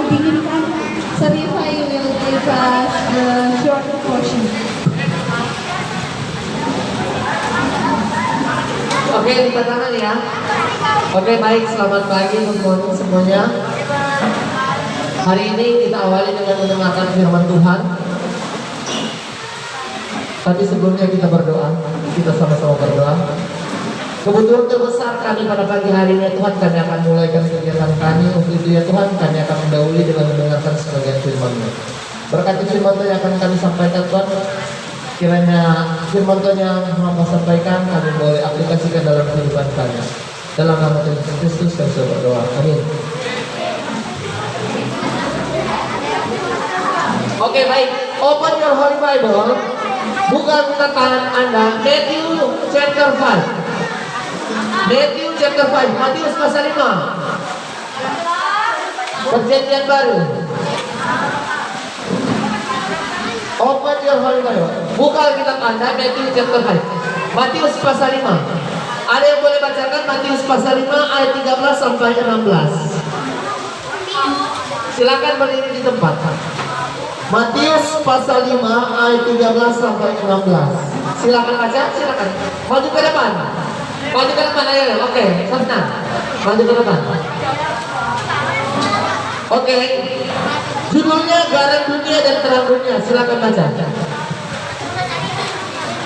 dinginkan. Sarifa, you will give us the short portion. Oke, lipat tangan ya. Oke, baik, selamat pagi semuanya. Hari ini kita awali dengan mendengarkan firman Tuhan. Tapi sebelumnya kita berdoa. Kita sama-sama berdoa. Kebutuhan terbesar kami pada pagi hari ini, Tuhan, kami akan mulaikan kegiatan kami. Untuk itu ya Tuhan, kami akan mendahului dengan mendengarkan sebagian firman-Mu. Berkati firman Tuhan yang akan kami sampaikan, Tuhan. Kiranya firman Tuhan yang Hamba sampaikan kami boleh aplikasikan dalam kehidupan kami. Dalam nama Tuhan Yesus Kristus kami sudah berdoa. Amin. Oke, baik. Open your Holy Bible. Buka catatan Anda Matthew chapter 5. Matthew chapter 5, Matius pasal 5. Perjanjian baru. Open your Holy Bible. Buka kitab Anda Matthew chapter 5. Matius pasal 5. Ada yang boleh bacakan Matius pasal 5 ayat 13 sampai 16. Silakan berdiri di tempat. Matius pasal 5 ayat 13 sampai 16. Silakan baca, silakan. Maju ke depan. Maju ke depan ayo. Oke, senang. Maju ke depan. Oke. Judulnya Garam Dunia dan Terang Dunia. Silakan baca.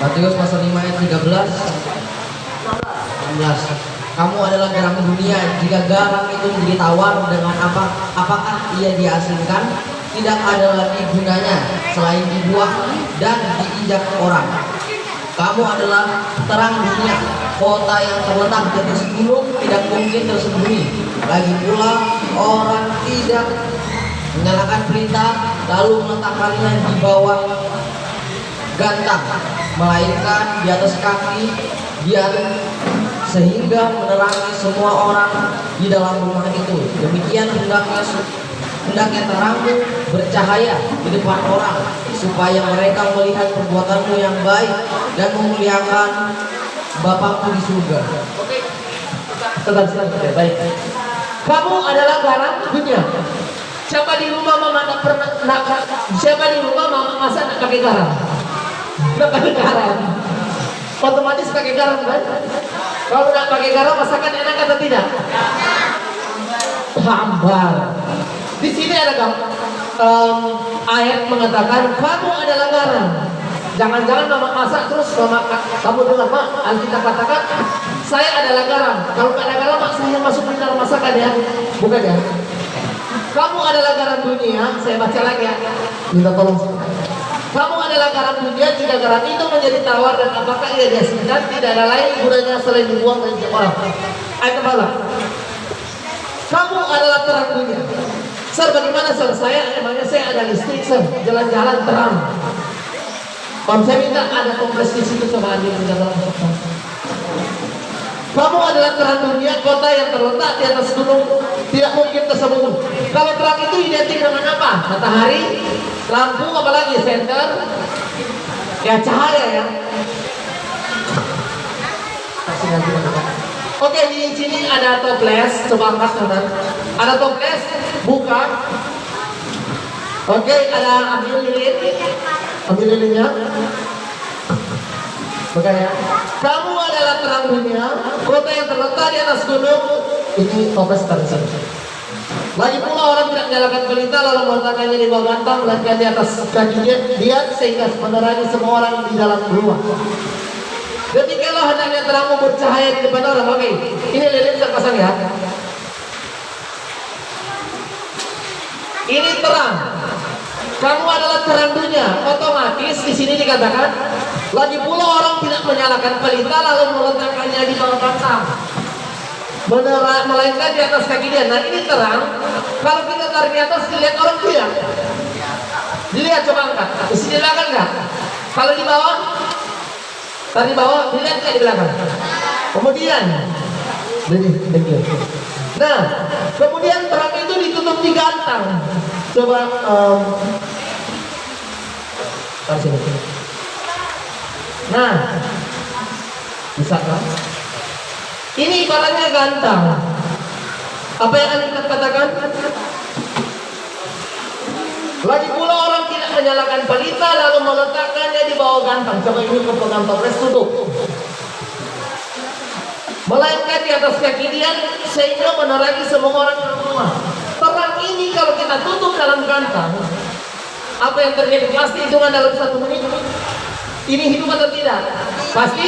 Matius pasal 5 ayat 13 16. Kamu adalah garam dunia. Jika garam itu menjadi tawar, dengan apakah ia diasingkan? Tidak ada lagi gunanya selain dibuang dan diinjak orang. Kamu adalah terang dunia. Kota yang terletak di atas gunung tidak mungkin tersembunyi. Lagi pula orang tidak menyalakan pelita lalu meletakkannya di bawah gantang, melainkan di atas kaki biar sehingga menerangi semua orang di dalam rumah itu. Demikian hendaknya terangmu bercahaya di depan orang, supaya mereka melihat perbuatanmu yang baik dan memuliakan Bapakmu di surga. Oke. Tetap baik. Kamu adalah garam dunia. Siapa di rumah mama tak pernah siapa di rumah mama masak nak pakai garam? Nak pakai garam. Otomatis pakai garam kan? Kalau nak pakai garam masakan enak atau tidak? Hambar. Di sini ada ayat mengatakan kamu adalah garam. Jangan-jangan mama masak terus mama kamu dengar mak Alkitab katakan saya adalah garam. Kalau nggak ada garam mak saya masuk di dalam masakan ya, bukan ya? Kamu adalah garam dunia. Saya baca lagi ya. Minta tolong. Kamu adalah garam dunia. Jika garam itu menjadi tawar dan apakah ia diasingkan? Tidak ada lain gunanya selain dibuang dan diinjak orang. Ayat kepala. Kamu adalah terang dunia. Sir, bagaimana sir? Emangnya saya ada listrik sir, jalan-jalan terang. Om saya minta ada kompres di situ, coba ambil di dalam. Kamu adalah terang dunia, kota yang terletak di atas gunung tidak mungkin tersembunyi. Kalau terang itu identik dengan apa? Matahari, lampu, apalagi senter, ya cahaya ya. Oke, di sini ada toples, coba angkat kanan. Ada toples, buka. Oke, ada ambil lilinnya. Buka ya. Kamu adalah terang dunia, kota yang terletak di atas gunung. Ini toples tersebut. Lagi pula orang tidak menyalakan pelita lalu meletakkannya di bawah gantang, melainkan di atas kakinya dia sehingga menerangi semua orang di dalam rumah. Demikianlah hendaknya terangmu bercahaya di depan orang. Oke, ini lilin saya pasang ya. Ini terang. Kamu adalah terang dunia. Otomatis di sini dikatakan lagi pula orang tidak menyalakan pelita lalu meletakkannya di bawah gantang, melainkan di atas kaki dia. Nah ini terang. Kalau kita tarik di atas dilihat orang tidak. Dilihat, coba angkat. Di sini belakang enggak? Kalau di bawah, tarik di bawah dilihat nggak di belakang? Kemudian, nah kemudian terang itu ditutup di gantang. Coba nah, bisa kan? Ini ibaratnya gantang. Apa yang Alkitab katakan? Lagi pula orang tidak menyalakan pelita lalu meletakkannya di bawah gantang. Coba ini kepegang toples tutup. Melainkan di atas kaki dia sehingga menerangi semua orang di rumah. Terang ini kalau kita tutup dalam gantang, apa yang terjadi? Pasti hitungan dalam 1 menit. Ini hidup atau tidak? Pasti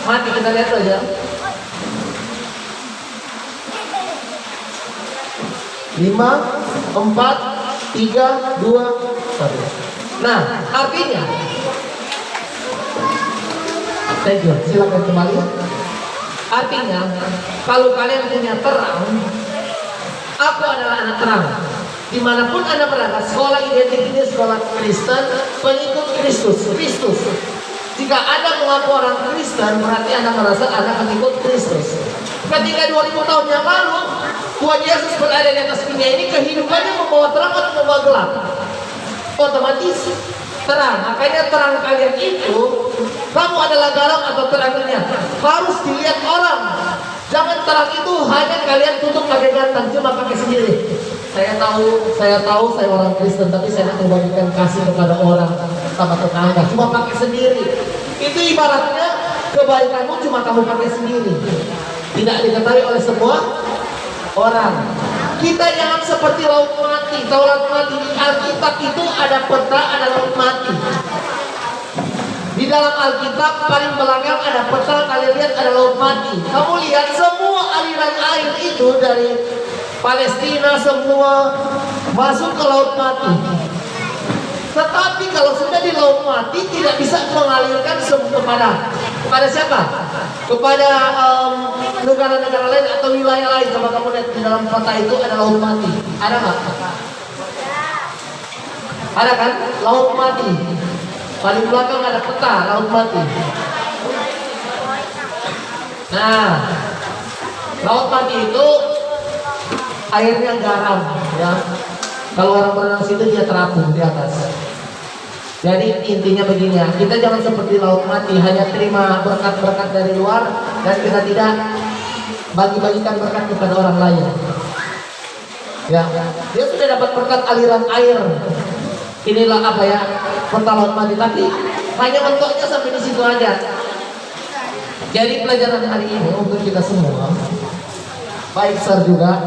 mati. Kita lihat saja. 5, 4, 3, 2, 1. Nah, artinya thank you, silakan kembali. Artinya, kalau kalian punya terang, aku adalah anak terang. Dimanapun Anda berada, sekolah identitinya sekolah Kristen, pengikut Kristus. Jika Anda mengaku orang Kristen, berarti Anda merasa Anda pengikut Kristus. Ketika 2000 tahun yang lalu, Tuhan Yesus berada di atas dunia ini, kehidupannya membawa terang atau membawa gelap? Otomatis terang. Makanya terang kalian itu, kamu adalah garam atau terangnya, harus dilihat orang. Jangan terang itu hanya kalian tutup pakai gantang, cuma pakai sendiri. Saya tahu saya orang Kristen, tapi saya tidak membagikan kasih kepada orang sama tetangga, cuma pakai sendiri. Itu ibaratnya kebaikanmu cuma kamu pakai sendiri, tidak diketahui oleh semua orang. Kita jangan seperti laut mati. Tahu laut mati? Di Alkitab itu ada peta, ada laut mati. Di dalam Alkitab paling belakang ada peta, kalian lihat ada laut mati. Kamu lihat semua aliran air itu dari Palestina semua masuk ke laut mati. Tetapi kalau sudah di laut mati tidak bisa mengalirkan kepada siapa? Kepada negara-negara lain atau wilayah lain. Coba kamu lihat di dalam peta itu ada laut mati. Ada nggak? Ada kan? Laut mati. Paling belakang ada peta laut mati. Nah, laut mati itu airnya garam, ya. Kalau orang berenang situ dia terapung di atas. Jadi intinya begini ya, kita jangan seperti laut mati, hanya terima berkat-berkat dari luar dan kita tidak bagi-bagikan berkat kepada orang lain. Ya, dia sudah dapat berkat aliran air. Inilah apa ya, peta laut mati, tapi hanya mentoknya sampai di situ aja. Jadi pelajaran hari ini untuk kita semua, baik Sir juga,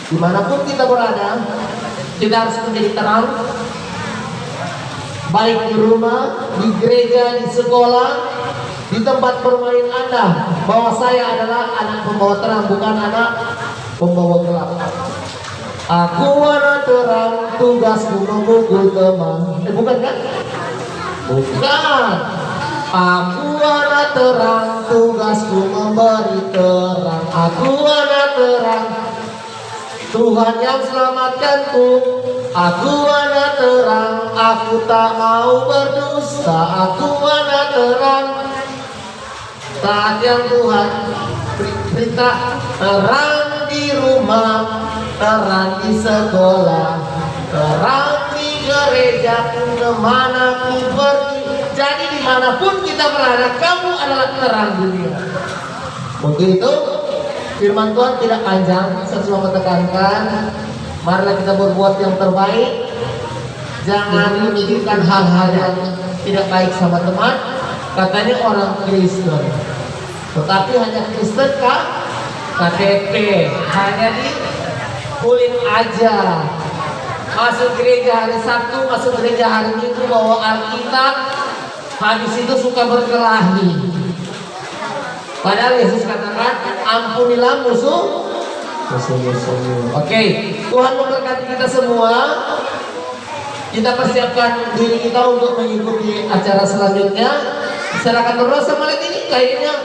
dimanapun kita berada, kita harus menjadi terang. Baik di rumah, di gereja, di sekolah, di tempat bermain Anda, bahwa saya adalah anak pembawa terang, bukan anak pembawa gelap. Aku anak terang, tugasku memukul teman. Bukan kan? Bukan. Aku anak terang, tugasku memberi terang. Aku anak terang, Tuhan yang selamatkanku. Aku anak terang, aku tak mau berdusta. Aku anak terang, saat yang Tuhan perintah. Terang di rumah, terang di sekolah, terang di gereja, pun kemana ku pergi. Jadi dimanapun kita berada, kamu adalah terang dunia. Begitu firman Tuhan tidak panjang, saya cuma menekankan, marilah kita berbuat yang terbaik. Jangan memikirkan hal-hal yang tidak baik sama teman. Katanya orang Kristen, tetapi hanya Kristen kah? KTP hanya di kulit aja. Masuk gereja hari Sabtu, masuk gereja hari Minggu, bawa Alkitab, habis itu suka berkelahi. Padahal Yesus katakan, ampunilah musuh-musuhmu. Oke, Tuhan memberkati kita semua. Kita persiapkan diri kita untuk mengikuti acara selanjutnya. Serahkan terus sama lihat ini, kayaknya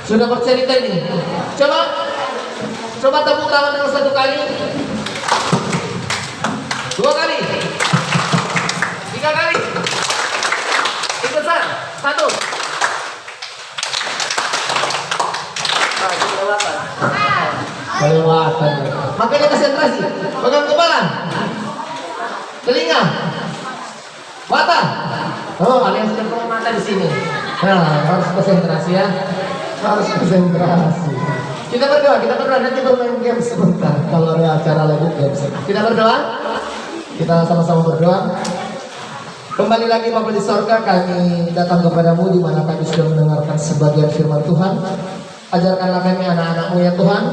sudah bercerita ini. Coba tepuk tangan dulu 1 kali, 2 kali, 3 kali. Ikut saya, 1. Kelewatan. Makanya konsentrasi. Pegang kepala, telinga, mata. Oh, ada yang sudah mata di sini. Nah, harus konsentrasi ya. Harus konsentrasi. Kita berdoa, nanti bermain game sebentar. Kalau ada acara lanjut game. Kita berdoa. Kita sama-sama berdoa. Kembali lagi Bapa di sorga, kami datang kepadamu di mana kami sudah mendengarkan sebagian firman Tuhan. Ajarkanlah kami anak-anakmu ya Tuhan,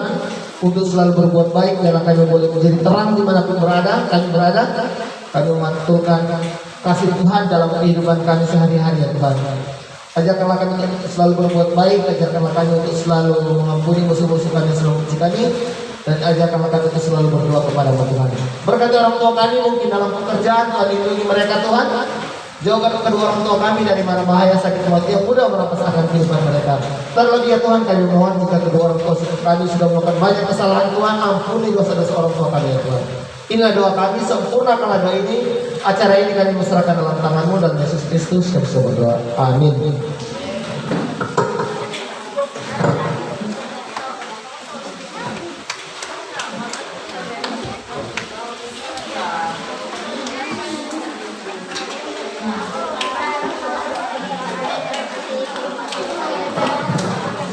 untuk selalu berbuat baik, biarlah kami boleh menjadi terang dimanapun kami berada. Kami memantulkan kasih Tuhan dalam kehidupan kami sehari-hari ya Tuhan. Ajarkanlah kami untuk selalu berbuat baik, ajarkanlah kami untuk selalu mengampuni musuh-musuh kami yang selalu membenci kami, dan ajarkanlah kami untuk selalu berdoa kepada Tuhan. Berkati orang tua kami mungkin dalam pekerjaan, Tuhan lindungi mereka Tuhan. Jauhkan kedua orang tua kami dari mana bahaya sakit maut yang mudah merampas akan kehidupan mereka. Terlebih ya Tuhan, kami mohon jika kedua orang tua kami sudah melakukan banyak kesalahan Tuhan, ampuni dosa-dosa orang tua kami ya Tuhan. Inilah doa kami, sempurnakanlah doa ini. Acara ini kami serahkan dalam tangan-Mu dan Yesus Kristus kami berdoa. Amin.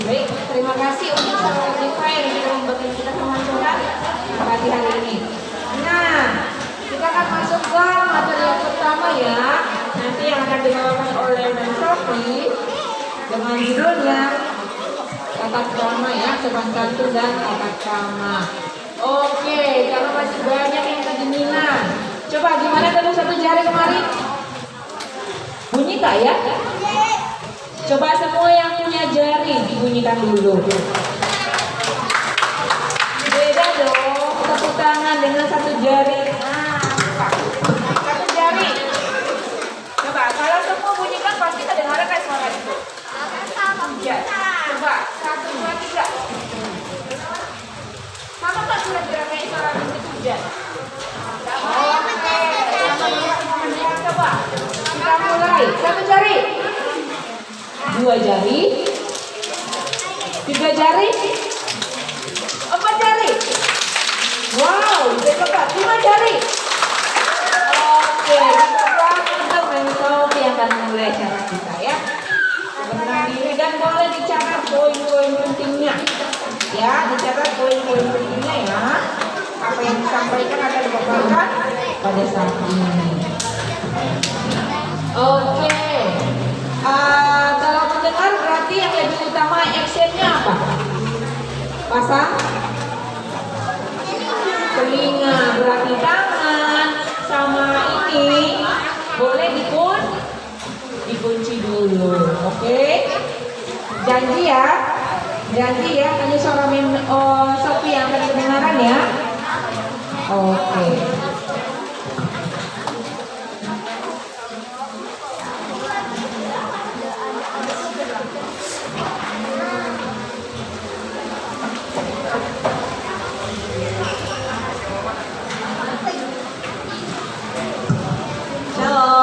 Baik, terima kasih untuk saudara kita yang sudah membantu kita sama Tuhan pagi hari ini. Nah, kita akan masuk ke materi yang pertama ya. Nanti yang akan dibawakan oleh Mem Sophie dengan judulnya tata krama ya, sopan santun dan tata krama. Oke, kalau masih banyak yang kedinginan, coba gimana tadi satu jari kemarin? Bunyi tak ya? Coba semua yang punya jari dibunyikan dulu. Beda dong, tepuk tangan dengan satu jari. Nah, satu jari. Coba, kalau semua bunyikan pasti kedengaran kayak suara itu. Ya, coba, 1, 2, 3. Sama tak kira-kira kayak suara itu hujan? Oke, coba, kita mulai. Satu jari. 2 jari, 3 jari, 4 jari. Wow, udah cepat. 5 jari. Oke, kita untuk Mem Sophie yang akan memulai acara kita ya. Benang diri dan boleh dicatat poin-poin pentingnya. Ya, dicatat poin-poin pentingnya ya. Apa yang disampaikan akan dipaparkan pada saat ini. Oke. Kalau mendengar berarti yang lebih utama actionnya apa? Pasang telinga, berarti tangan sama ini boleh dikunci dulu, oke? Janji ya, hanya suara Mem Sophie yang akan kedengaran ya. Oke.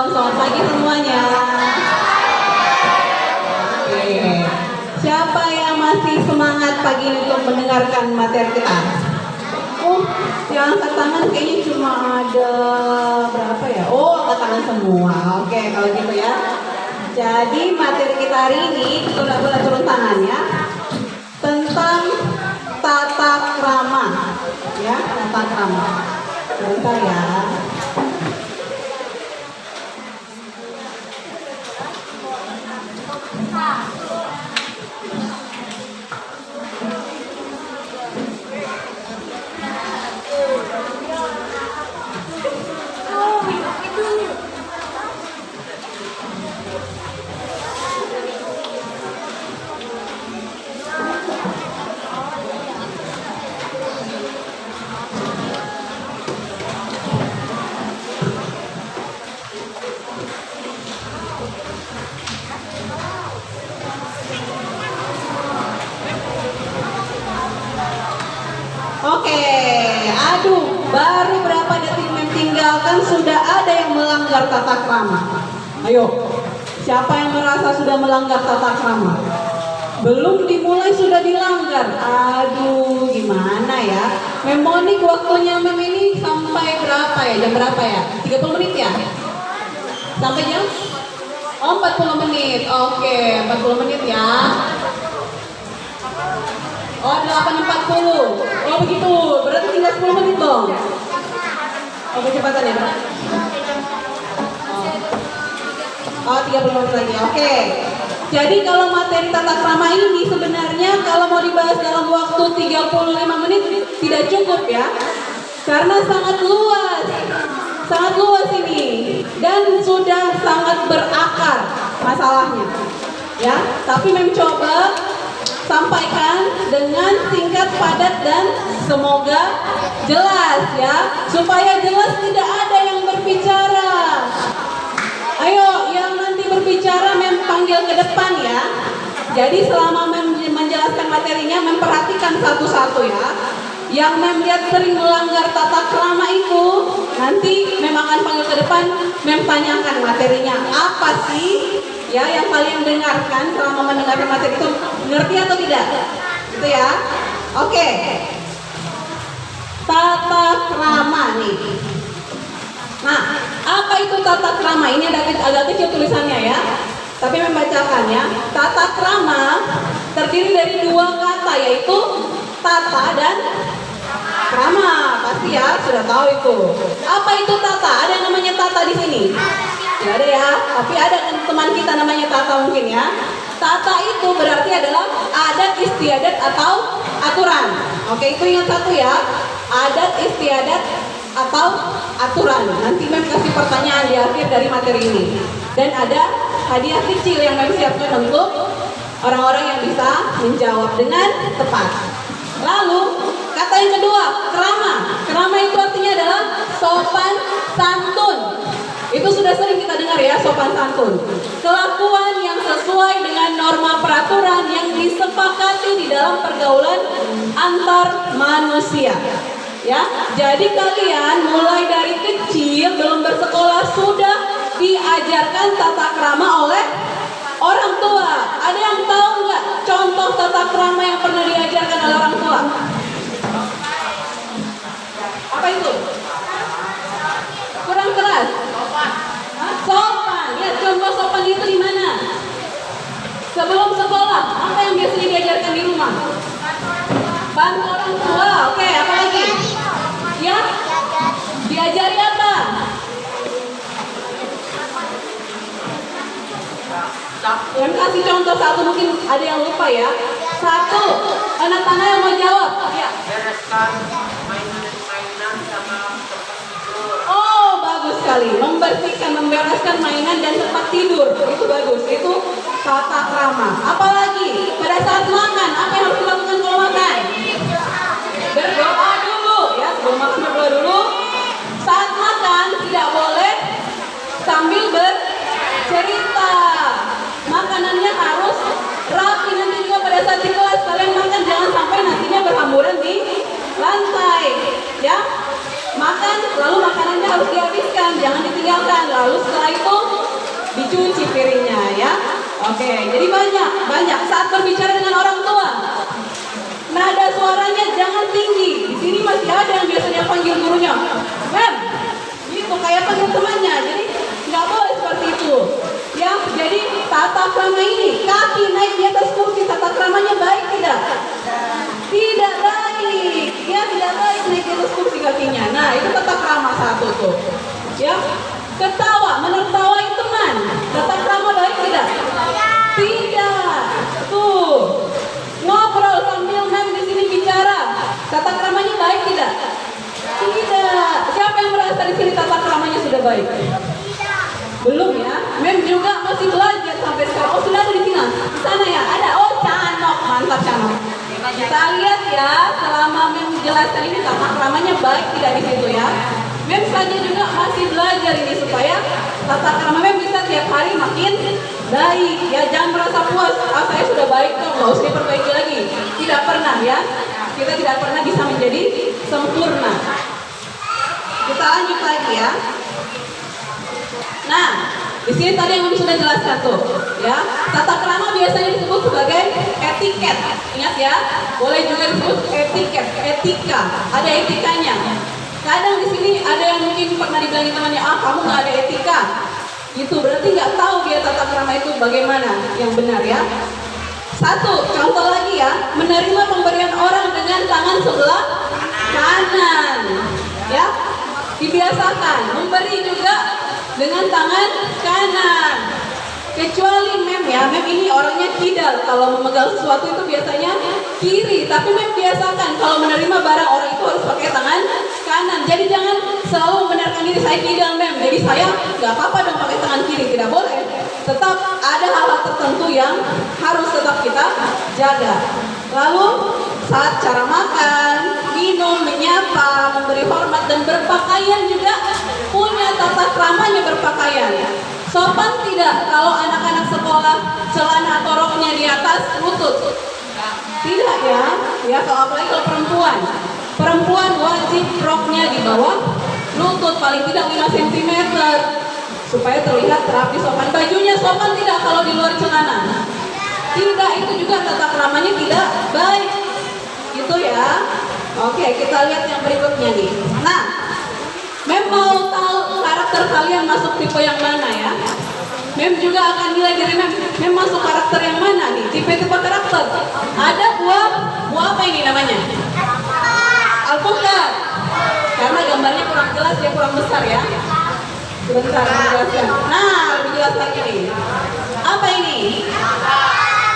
Selamat pagi semuanya. Oke. Siapa yang masih semangat pagi ini untuk mendengarkan materi kita? Yang angkat tangan kayaknya cuma ada berapa ya? Angkat tangan semua. Oke, kalau gitu ya. Jadi materi kita hari ini, sudah boleh turun tangannya, tentang tata krama. Ya, tata krama. Bentar ya. Oke, aduh, baru berapa detik tinggalkan sudah ada yang melanggar tata krama. Ayo, siapa yang merasa sudah melanggar tata krama? Belum dimulai sudah dilanggar. Aduh, gimana ya? Memonik waktunya Mem ini sampai berapa ya? Jam berapa ya? 30 menit ya? Sampai jam? 40 menit. Oke, 40 menit ya. Oh, 8.40. Oh, begitu. Berarti tinggal 10 menit dong. Oh, kecepatan ya, Bang? Oh, 30 menit lagi. Oke. Jadi kalau materi tata krama ini sebenarnya kalau mau dibahas dalam waktu 35 menit tidak cukup ya. Karena sangat luas. Sangat luas ini dan sudah sangat berakar masalahnya. Ya, tapi mencoba sampaikan dengan singkat, padat dan semoga jelas ya. Supaya jelas tidak ada yang berbicara. Ayo, yang nanti berbicara mem panggil ke depan ya. Jadi selama mem menjelaskan materinya memperhatikan satu-satu ya. Yang mem lihat sering melanggar tata krama itu nanti mem akan panggil ke depan, mem tanyakan materinya apa sih ya yang kalian dengarkan selama mendengarkan materi itu, ngerti atau tidak? Gitu ya. Oke. Tata krama nih. Nah, apa itu tata krama? Ini agak kecil tulisannya ya. Tapi membacakan ya. Tata krama terdiri dari dua kata yaitu tata dan krama. Pasti ya sudah tahu itu. Apa itu tata? Ada yang namanya tata di sini? Tidak ada ya. Tapi ada teman kita namanya tata mungkin ya. Tata itu berarti adalah adat istiadat atau aturan. Oke, itu ingat satu ya. Adat istiadat atau aturan. Nanti mem kasih pertanyaan di akhir dari materi ini. Dan ada hadiah kecil yang mem siapkan untuk orang-orang yang bisa menjawab dengan tepat. Lalu kata yang kedua, krama. Krama itu artinya adalah sopan santun. Itu sudah sering kita dengar ya, sopan santun. Kelakuan yang sesuai dengan norma peraturan yang disepakati di dalam pergaulan antar manusia. Ya, jadi kalian mulai dari kecil belum bersekolah sudah diajarkan tata krama oleh orang tua. Ada yang tahu nggak contoh tata krama yang pernah diajarkan oleh orang tua? Apa itu? Kurang keras. Hah? Sopan. Ya, contoh sopan itu di mana? Sebelum sekolah, apa yang biasanya diajarkan di rumah? Bantu orang tua. Oke, apa lagi? Ya? Diajari apa? Yang kasih contoh satu, mungkin ada yang lupa ya. Satu, anak-anak yang mau jawab. Ya. Bereskan mainan sama tempat tidur. Oh, bagus sekali. Membersihkan, membereskan mainan dan tempat tidur. Itu bagus. Itu tata krama. Apalagi pada saat makan, apa yang harus dilakukan kalau makan? Berdoa dulu ya. Sebelum makan berdoa dulu. Saat makan tidak boleh sambil bercerita. Makanannya harus rapi. Nanti juga pada saat di kelas kalian makan jangan sampai nasinya berhamburan di lantai ya. Makan lalu makanannya harus dihabiskan, jangan ditinggalkan. Lalu setelah itu dicuci piringnya ya. Oke, jadi banyak saat berbicara dengan orang tua. Nada suaranya jangan tinggi. Di sini masih ada yang biasanya panggil gurunya, "Mem," gitu kayak panggil temannya. Jadi nggak boleh seperti itu. Ya, jadi tata krama ini kaki naik di atas kursi, tata kramanya baik tidak? Tidak baik. Ya, tidak baik naik di atas kursi kakinya. Nah, itu tata krama satu tuh. Ya, ketawa, menertawai teman. Tata krama baik tidak? Tidak. Tuh. Ngobrol sambil mem di sini bicara. Tata kramanya baik tidak? Tidak. Siapa yang merasa di sini tata kramanya sudah baik? Belum ya, mem juga masih belajar sampai sekarang. Oh, sudah ada di sini, di sana ya, ada. Oh, Canok, mantap Canok. Kita lihat ya, selama mem menjelaskan ini tata kramanya baik tidak di situ ya. Mem saja juga masih belajar ini supaya tata krama mem bisa tiap hari makin baik. Ya, jangan merasa puas. Ah, saya sudah baik kok, nggak usah diperbaiki lagi. Tidak pernah ya, kita tidak pernah bisa menjadi sempurna. Kita lanjut lagi ya. Nah, di sini tadi yang sudah jelaskan tuh, ya. Tata krama biasanya disebut sebagai etiket. Ingat ya, boleh juga disebut etiket, etika. Ada etikanya. Kadang di sini ada yang mungkin pernah dibilangin temannya, "Ah, kamu nggak ada etika." Gitu, berarti nggak tahu dia tata krama itu bagaimana yang benar ya. Satu, contoh lagi ya, menerima pemberian orang dengan tangan sebelah kanan. Ya, dibiasakan memberi juga dengan tangan kanan. Kecuali mem ya, mem ini orangnya kidal. Kalau memegang sesuatu itu biasanya kiri. Tapi mem biasakan kalau menerima barang orang itu harus pakai tangan kanan. Jadi jangan selalu membenarkan diri saya kidal mem. Jadi saya nggak apa-apa dong pakai tangan kiri, tidak boleh. Tetap ada hal-hal tertentu yang harus tetap kita jaga. Lalu saat cara makan, minum, menyapa, memberi hormat dan berpakaian juga punya tata keramanya berpakaian. Sopan tidak kalau anak-anak sekolah celana atau roknya di atas lutut? Tidak ya. Ya kalau apalagi kalau perempuan. Perempuan wajib roknya di bawah lutut paling tidak 5 cm supaya terlihat rapi sopan. Bajunya sopan tidak kalau di luar celana? Tidak, itu juga tata keramanya tidak baik. Gitu ya. Oke, kita lihat yang berikutnya nih. Nah, Mem mau tahu karakter kalian masuk tipe yang mana ya? Mem juga akan nilai diri Mem masuk karakter yang mana nih? Tipe-tipe karakter. Ada buah apa ini namanya? Alpukat. Karena gambarnya kurang jelas ya, kurang besar ya. Sebentar menjelaskan. Nah, lebih jelas lagi nih. Apa ini?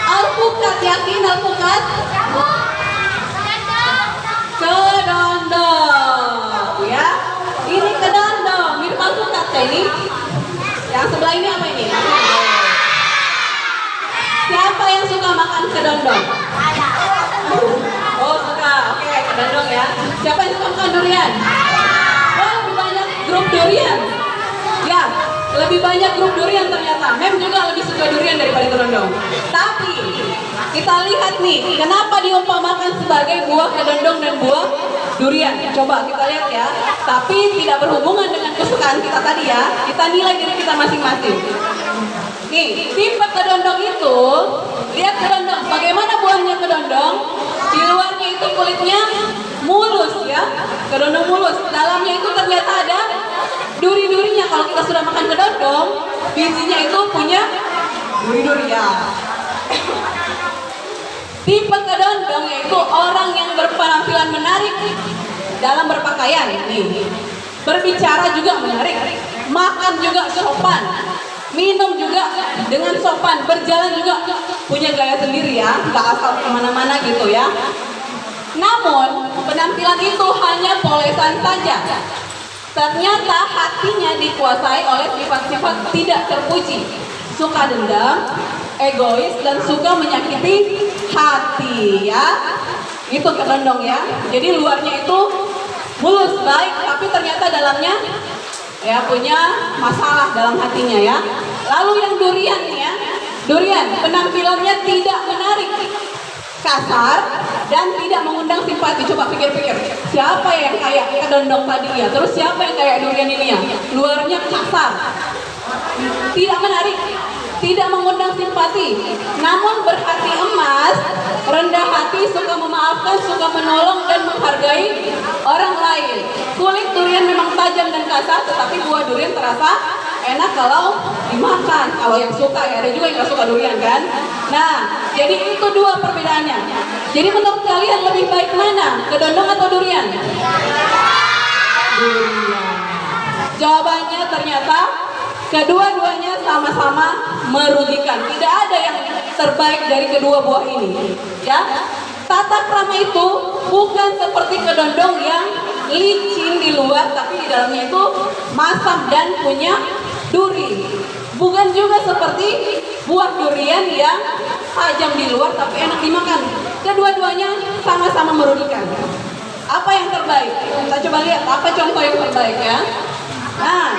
Alpukat, yakin alpukat? Kedondong ya. Ini kedondong, mirip alpukat kayak ini. Yang sebelah ini apa ini? Siapa yang suka makan kedondong? Oh suka, oke kedondong ya. Siapa yang suka makan durian? Oh lebih banyak grup durian. Ya, lebih banyak grup durian ternyata. Mem juga lebih suka durian daripada kedondong. Tapi kita lihat nih, kenapa diumpamakan sebagai buah kedondong dan buah durian? Coba kita lihat ya. Tapi tidak berhubungan dengan kesukaan kita tadi ya. Kita nilai diri kita masing-masing. Nih, tipe kedondong itu, lihat kedondong. Bagaimana buahnya kedondong? Di luarnya itu kulitnya mulus ya. Kedondong mulus. Dalamnya itu ternyata ada duri-durinya. Kalau kita sudah makan kedondong, bijinya itu punya duri-duri ya. Tipe kedondong yaitu orang yang berpenampilan menarik dalam berpakaian. Nih, berbicara juga menarik, makan juga sopan, minum juga dengan sopan, berjalan juga punya gaya sendiri ya, nggak asal kemana-mana gitu ya. Namun penampilan itu hanya polesan saja. Ternyata hatinya dikuasai oleh sifat-sifat tidak terpuji, suka dendam, egois, dan suka menyakiti hati ya. Itu kedondong ya. Jadi luarnya itu mulus baik, tapi ternyata dalamnya ya punya masalah dalam hatinya ya. Lalu yang durian nih ya. Durian penampilannya tidak menarik, kasar, dan tidak mengundang simpati. Coba pikir-pikir, siapa yang kayak kedondong tadi ya? Terus siapa yang kayak durian ini ya? Luarnya kasar, tidak menarik, tidak mengundang simpati, namun berhati emas, rendah hati, suka memaafkan, suka menolong dan menghargai orang lain. Kulit durian memang tajam dan kasar, tetapi buah durian terasa enak kalau dimakan. Kalau yang suka ya, ada juga yang nggak suka durian kan. Nah, jadi itu dua perbedaannya. Jadi menurut kalian lebih baik mana? Kedondong atau durian? Durian. Jawabannya ternyata kedua-duanya sama-sama merugikan. Tidak ada yang terbaik dari kedua buah ini. Ya, tata krama itu bukan seperti kedondong yang licin di luar, tapi di dalamnya itu masam dan punya duri. Bukan juga seperti buah durian yang tajam di luar tapi enak dimakan. Kedua-duanya sama-sama merugikan. Apa yang terbaik? Kita coba lihat apa contoh yang terbaik ya. Nah,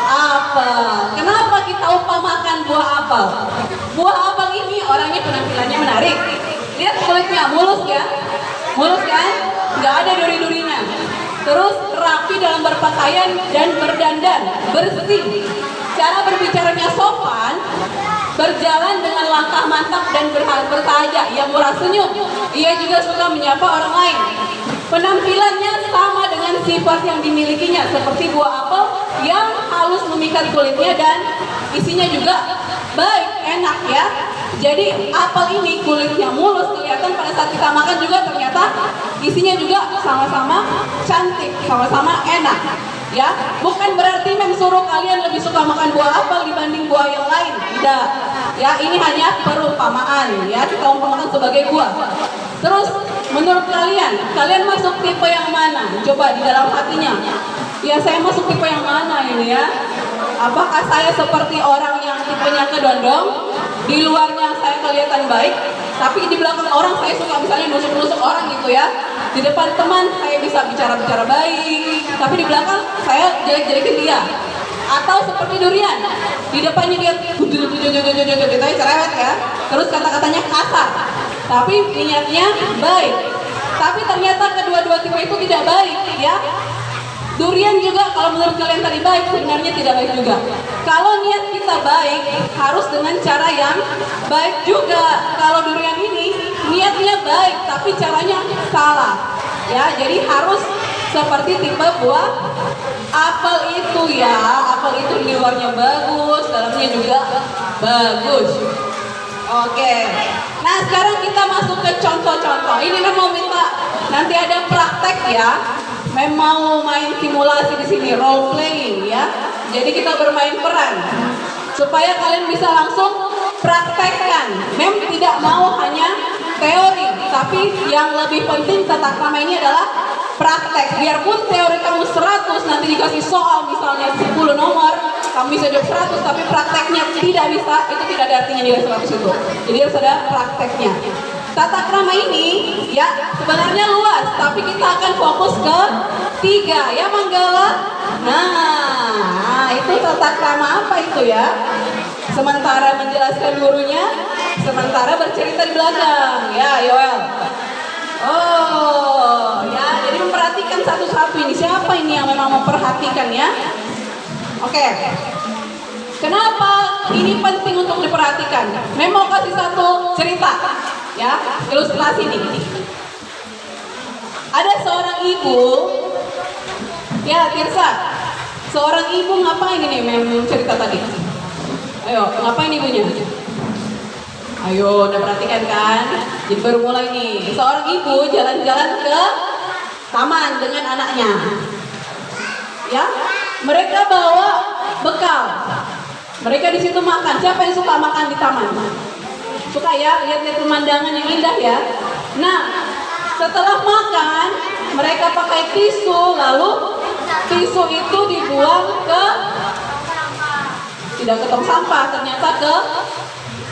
apel. Kenapa kita umpamakan buah apel? Buah apel ini orangnya penampilannya menarik. Lihat kulitnya mulus ya, mulus kan? Nggak ada duri-durinya. Terus rapi dalam berpakaian dan berdandan, bersih. Cara berbicaranya sopan, berjalan dengan langkah mantap dan bersahaja. Ia murah senyum. Ia juga suka menyapa orang lain. Penampilannya sama dengan sifat yang dimilikinya, seperti buah apel yang halus memikat kulitnya dan isinya juga baik, enak ya. Jadi apel ini kulitnya mulus kelihatan pada saat kita makan juga ternyata isinya juga sama-sama cantik, sama-sama enak. Ya, bukan berarti suruh kalian lebih suka makan buah apel dibanding buah yang lain. Tidak. Ya, ini hanya perumpamaan ya, kita umpamakan sebagai buah. Terus menurut kalian masuk tipe yang mana? Coba di dalam hatinya. Ya, saya masuk tipe yang mana ini ya? Apakah saya seperti orang yang tipenya kedondong? Di luarnya saya kelihatan baik, tapi di belakang orang saya suka misalnya nusuk-nusuk orang gitu ya. Di depan teman saya bisa bicara-bicara baik, tapi di belakang saya jelek-jelekin dia. Atau seperti durian, di depannya dia cerewet ya, terus kata-katanya kasar, tapi niatnya baik. Tapi ternyata kedua-dua tipe itu tidak baik ya. Durian juga kalau menurut kalian tadi baik, sebenarnya tidak baik juga. Kalau niat kita baik, harus dengan cara yang baik juga. Kalau durian ini niatnya baik, tapi caranya salah. Ya, jadi harus seperti tipe buah apel itu ya. Apel itu di luarnya bagus, dalamnya juga bagus. Oke. Nah, sekarang kita masuk ke contoh-contoh. Ini mau minta nanti ada praktek ya. Mau main simulasi di sini, role playing ya. Jadi kita bermain peran supaya kalian bisa langsung praktekkan. Tidak mau hanya teori, tapi yang lebih penting tata krama ini adalah praktek. Biarpun teori kamu 100, nanti dikasih soal misalnya 10 nomor, kamu bisa jawab 100, tapi prakteknya tidak bisa, itu tidak ada artinya nilai 100 itu. Jadi harus ada prakteknya. Tata krama ini ya sebenarnya luas, tapi kita akan fokus ke 3 ya Manggala. Nah, itu tata krama apa itu ya? Sementara menjelaskan gurunya, sementara bercerita di belakang ya Yoel. Oh ya, jadi memperhatikan satu-satu ini. Siapa ini yang memang memperhatikan ya? Oke. Kenapa ini penting untuk diperhatikan? Mau kasih satu cerita ya, ilustrasi nih. Ada seorang ibu ya, Tirsa. Seorang ibu ngapain ini cerita tadi? Ayo, ngapain ibunya? Ayo, udah perhatikan kan? Jadi baru mulai nih. Seorang ibu jalan-jalan ke taman dengan anaknya. Ya, mereka bawa bekal. Mereka di situ makan. Siapa yang suka makan di taman? Suka ya, lihat-lihat pemandangan yang indah ya. Nah, setelah makan, mereka pakai tisu, lalu tisu itu dibuang ke tidak ke tong sampah, ternyata ke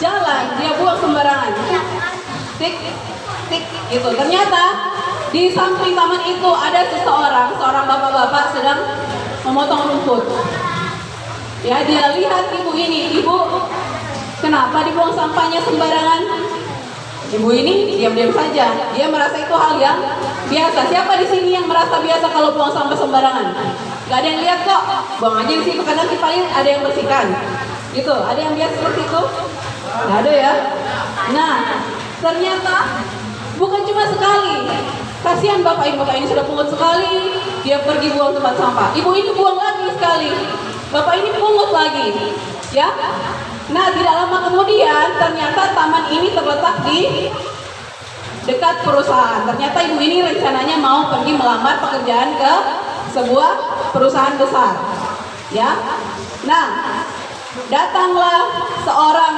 jalan. Dia buang sembarangan. Tik, tik, gitu. Ternyata di samping taman itu ada seorang bapak-bapak sedang memotong rumput. Ya, dia lihat ibu ini, ibu kenapa dibuang sampahnya sembarangan? Ibu ini diam-diam saja. Dia merasa itu hal yang biasa. Siapa di sini yang merasa biasa kalau buang sampah sembarangan? Gak ada yang lihat kok. Buang aja di situ, kadang paling ada yang bersihkan. Gitu. Ada yang biasa seperti itu? Gak ada ya. Nah, ternyata bukan cuma sekali. Kasihan bapak ini sudah pungut sekali. Dia pergi buang tempat sampah. Ibu ini buang lagi sekali. Bapak ini pungut lagi. Ya. Nah, tidak lama kemudian ternyata taman ini terletak di dekat perusahaan. Ternyata ibu ini rencananya mau pergi melamar pekerjaan ke sebuah perusahaan besar. Ya. Nah, datanglah seorang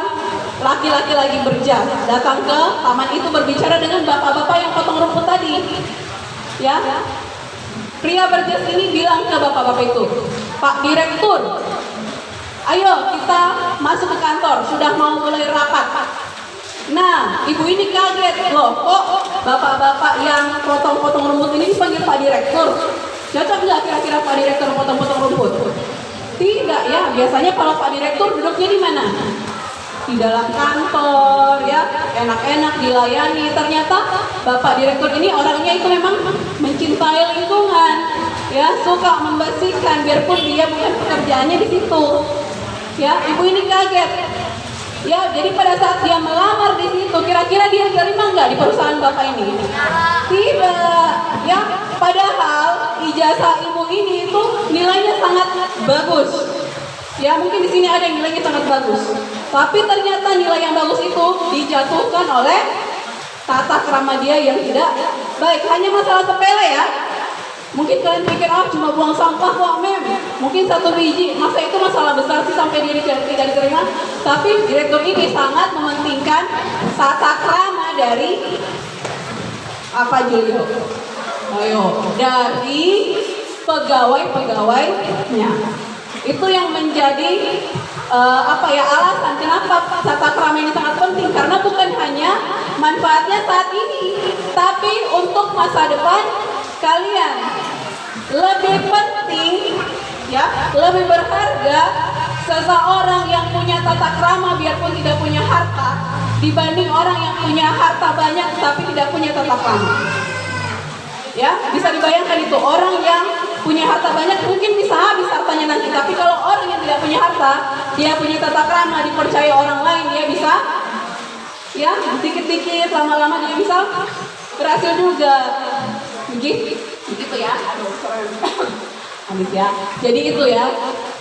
laki-laki lagi berjas, datang ke taman itu berbicara dengan bapak-bapak yang potong rumput tadi. Ya. Pria berjas ini bilang ke bapak-bapak itu, "Pak Direktur, ayo kita masuk ke kantor, sudah mau mulai rapat." Nah, ibu ini kaget, loh kok bapak-bapak yang potong-potong rumput ini dipanggil Pak Direktur? Cocok nggak kira-kira Pak Direktur potong-potong rumput? Tidak ya, biasanya kalau Pak Direktur duduknya di mana? Di dalam kantor ya, enak-enak dilayani. Ternyata Bapak Direktur ini orangnya itu memang mencintai lingkungan, ya, suka membersihkan biarpun dia bukan pekerjaannya di situ. Ya, ibu ini kaget. Ya, jadi pada saat dia melamar di situ, kira-kira dia diterima nggak di perusahaan bapak ini? Tidak. Ya, padahal ijazah ibu ini itu nilainya sangat bagus. Ya mungkin di sini ada yang nilainya sangat bagus, tapi ternyata nilai yang bagus itu dijatuhkan oleh tata krama dia yang tidak baik. Hanya masalah sepele ya. Mungkin kalian pikir, cuma buang sampah kok, Mem. Mungkin 1 biji, masa itu masalah besar sih sampai diri tidak diterima. Tapi direktur ini sangat mementingkan tata krama dari apa, Julio? Ayo, dari pegawai-pegawainya. Itu yang menjadi alasan kenapa tata krama ini sangat penting, karena bukan hanya manfaatnya saat ini, tapi untuk masa depan kalian. Lebih penting ya, lebih berharga seseorang yang punya tata krama biarpun tidak punya harta dibanding orang yang punya harta banyak tapi tidak punya tata krama. Ya, bisa dibayangkan itu, orang yang punya harta banyak mungkin bisa habis hartanya nanti, tapi kalau orang yang tidak punya harta, dia punya tata krama, dipercaya orang lain, dia bisa ya dikit-dikit, lama-lama dia bisa berhasil juga. Begitu ya. Aduh, keren. Habis ya. Jadi itu ya.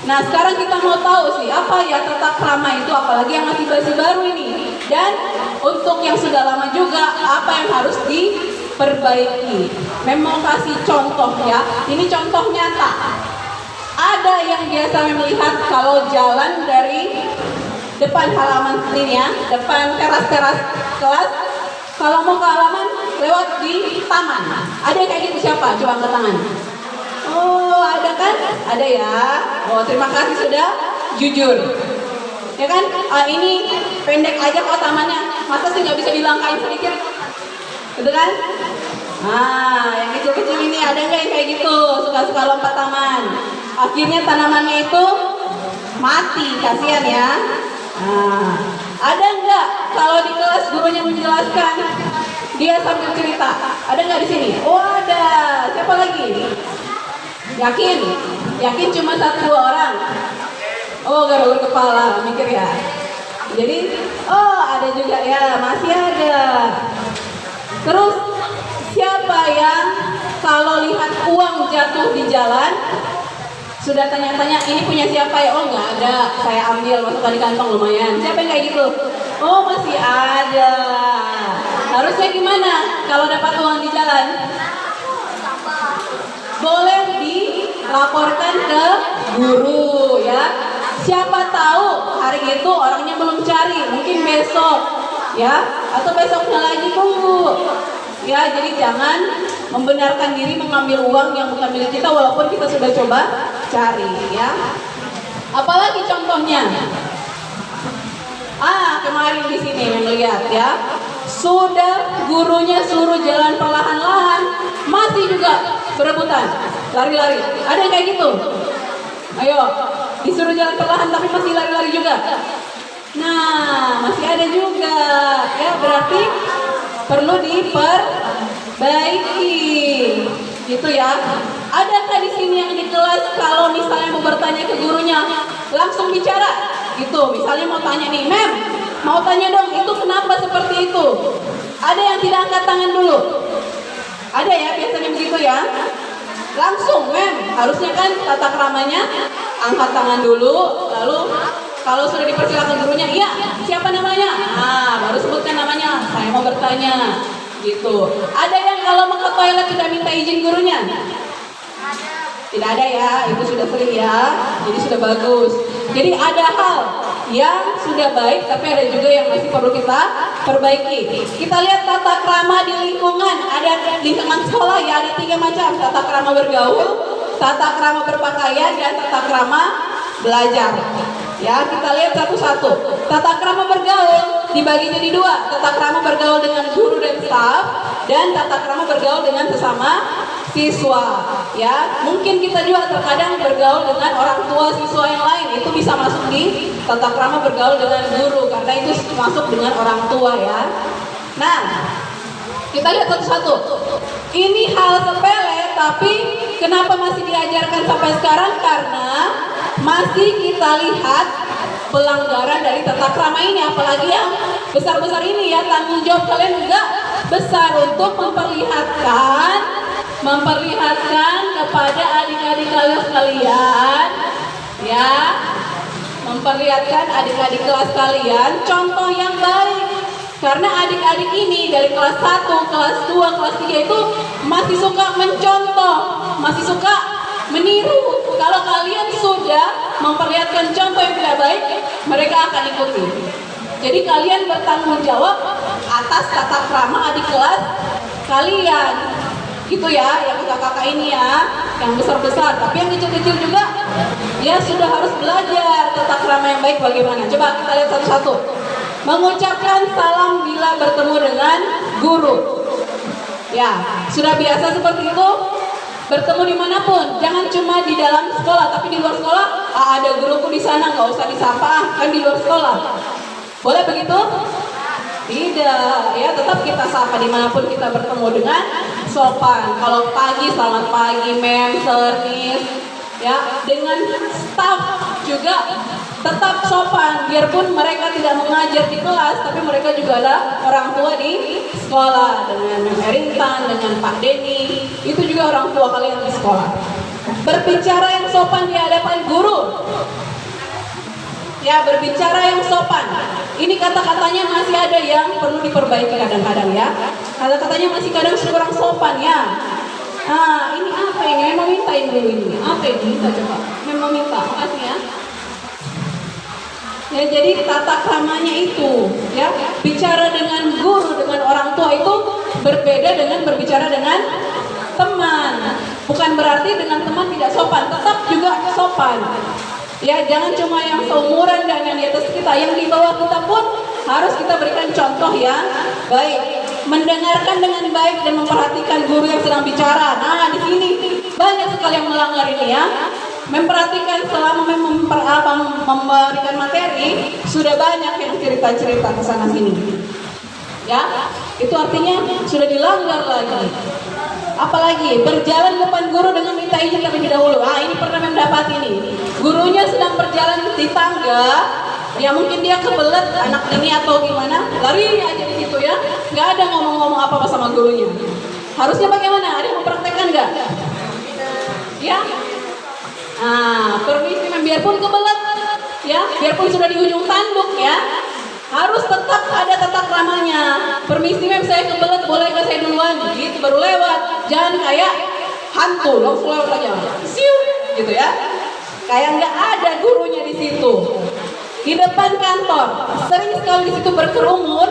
Nah, sekarang kita mau tahu sih apa ya tata krama itu, apalagi yang masih baru ini. Dan untuk yang sudah lama juga apa yang harus diperbaiki. Memang kasih contoh ya. Ini contoh nyata. Ada yang biasa melihat kalau jalan dari depan halaman ini ya, depan teras-teras kelas, kalau mau ke halaman lewat di taman. Ada yang kayak gitu siapa? Coba angkat tangan. Oh, ada kan? Ada ya. Oh, terima kasih sudah jujur. Ya kan? Ini pendek aja kok tamannya. Masa sih nggak bisa dilangkain sedikit? Gitu kan? Yang kecil-kecil ini ada nggak yang kayak gitu? Suka-suka lompat taman. Akhirnya tanamannya itu mati, kasihan ya. Ada nggak kalau di kelas gurunya menjelaskan dia sambil cerita? Ada nggak di sini? Oh, ada. Siapa lagi? Yakin? Yakin cuma 1-2 orang? Oh, garuk kepala, mikir ya. Jadi, ada juga ya, masih ada. Terus siapa yang kalau lihat uang jatuh di jalan sudah tanya-tanya, ini punya siapa ya? Oh, nggak ada, saya ambil, masukkan di kantong, lumayan. Siapa yang kayak gitu? Oh, masih ada. Harusnya gimana kalau dapat uang di jalan? Boleh dilaporkan ke guru ya. Siapa tahu hari itu orangnya belum cari, mungkin besok ya, atau besoknya lagi tunggu. Ya, jadi jangan membenarkan diri mengambil uang yang bukan milik kita walaupun kita sudah coba cari ya. Apalagi contohnya? Kemarin di sini melihat ya, sudah gurunya suruh jalan perlahan-lahan, masih juga berebutan, lari-lari. Ada yang kayak gitu? Ayo, disuruh jalan perlahan tapi masih lari-lari juga. Nah, masih ada juga. Ya, berarti perlu diperbaiki. Gitu ya. Adakah di sini yang di kelas kalau misalnya mau bertanya ke gurunya langsung bicara? Gitu. Misalnya mau tanya nih, Mem, mau tanya dong, itu kenapa seperti itu? Ada yang tidak angkat tangan dulu? Ada ya, biasanya begitu ya. Langsung, Mem, harusnya kan tata keramanya angkat tangan dulu, lalu kalau sudah dipersilakan gurunya, iya, siapa namanya? Baru sebutkan namanya, saya mau bertanya. Gitu. Ada yang kalau mau ke toilet tidak minta izin gurunya? Tidak ada ya, itu sudah sering ya, jadi sudah bagus. Jadi ada hal yang sudah baik, tapi ada juga yang masih perlu kita perbaiki. Kita lihat tata krama di lingkungan, ada lingkungan sekolah ya, ada 3 macam: tata krama bergaul, tata krama berpakaian, dan tata krama belajar. Ya, kita lihat satu-satu. Tata krama bergaul dibagi jadi 2, tata krama bergaul dengan guru dan staf, dan tata krama bergaul dengan sesama siswa. Ya, mungkin kita juga terkadang bergaul dengan orang tua siswa yang lain, itu bisa masuk di tata krama bergaul dengan guru karena itu masuk dengan orang tua ya. Nah, kita lihat satu-satu. Ini hal sepele tapi kenapa masih diajarkan sampai sekarang? Karena masih kita lihat pelanggaran dari tata krama ini, apalagi yang besar-besar ini ya. Tanggung jawab kalian juga besar untuk memperlihatkan kepada adik-adik kalian sekalian ya, memperlihatkan adik-adik kelas kalian contoh yang baik. Karena adik-adik ini dari kelas 1, kelas 2, kelas 3 itu masih suka mencontoh, masih suka meniru. Kalau kalian sudah memperlihatkan contoh yang tidak baik, mereka akan ikuti. Jadi kalian bertanggung jawab atas tata krama adik kelas kalian. Gitu ya, yang kakak-kakak ini ya, yang besar-besar. Tapi yang kecil-kecil juga, ya sudah harus belajar tata krama yang baik bagaimana. Coba kita lihat satu-satu. Mengucapkan salam bila bertemu dengan guru. Ya, sudah biasa seperti itu. Bertemu dimanapun, jangan cuma di dalam sekolah, tapi di luar sekolah. Ada guruku di sana, nggak usah disapa, kan di luar sekolah. Boleh begitu? Tidak, ya tetap kita sapa dimanapun kita bertemu dengan sopan. Kalau pagi, selamat pagi, mem, sir, miss. Ya, dengan staff juga tetap sopan. Biarpun mereka tidak mengajar di kelas, tapi mereka juga adalah orang tua di sekolah. Dengan Mem Erintan, dengan Pak Denny, itu juga orang tua kalian di sekolah. Berbicara yang sopan di hadapan guru. Ya, berbicara yang sopan. Ini kata-katanya masih ada yang perlu diperbaiki kadang-kadang ya. Kata-katanya masih kadang kurang sopan ya. Ini apa ini? Memang mintain dulu ini. Apa ini? Kita coba. Memang minta. Makasih ya. Ya, jadi tata kramanya itu ya. Bicara dengan guru, dengan orang tua itu berbeda dengan berbicara dengan teman. Bukan berarti dengan teman tidak sopan, tetap juga sopan. Ya, jangan cuma yang seumuran dan yang di atas kita, yang di bawah kita pun harus kita berikan contoh yang baik. Mendengarkan dengan baik dan memperhatikan guru yang sedang bicara. Nah, di sini banyak sekali yang melanggar ini ya. Memperhatikan selama memberikan materi, sudah banyak yang cerita-cerita ke sana sini. Ya, itu artinya sudah dilanggar lagi. Apalagi berjalan depan guru dengan minta izin terlebih dahulu. Ini pernah mendapat ini. Gurunya sedang berjalan di tangga, ya mungkin dia kebelet anak ini atau gimana, lari aja di situ ya. Nggak ada ngomong-ngomong apa-apa sama gurunya. Harusnya bagaimana? Ada yang mempraktekkan nggak? Ya. Permisi, biarpun kebelet, ya, biarpun sudah di ujung tanduk ya. Harus tetap ada tata kramanya. Permisi mem, saya kebelet, boleh nggak saya duluan? Gitu baru lewat. Jangan kayak hantu, langsung lewat aja. Siu, gitu ya. Kayak nggak ada gurunya di situ. Di depan kantor, sering sekali di situ berkerumun.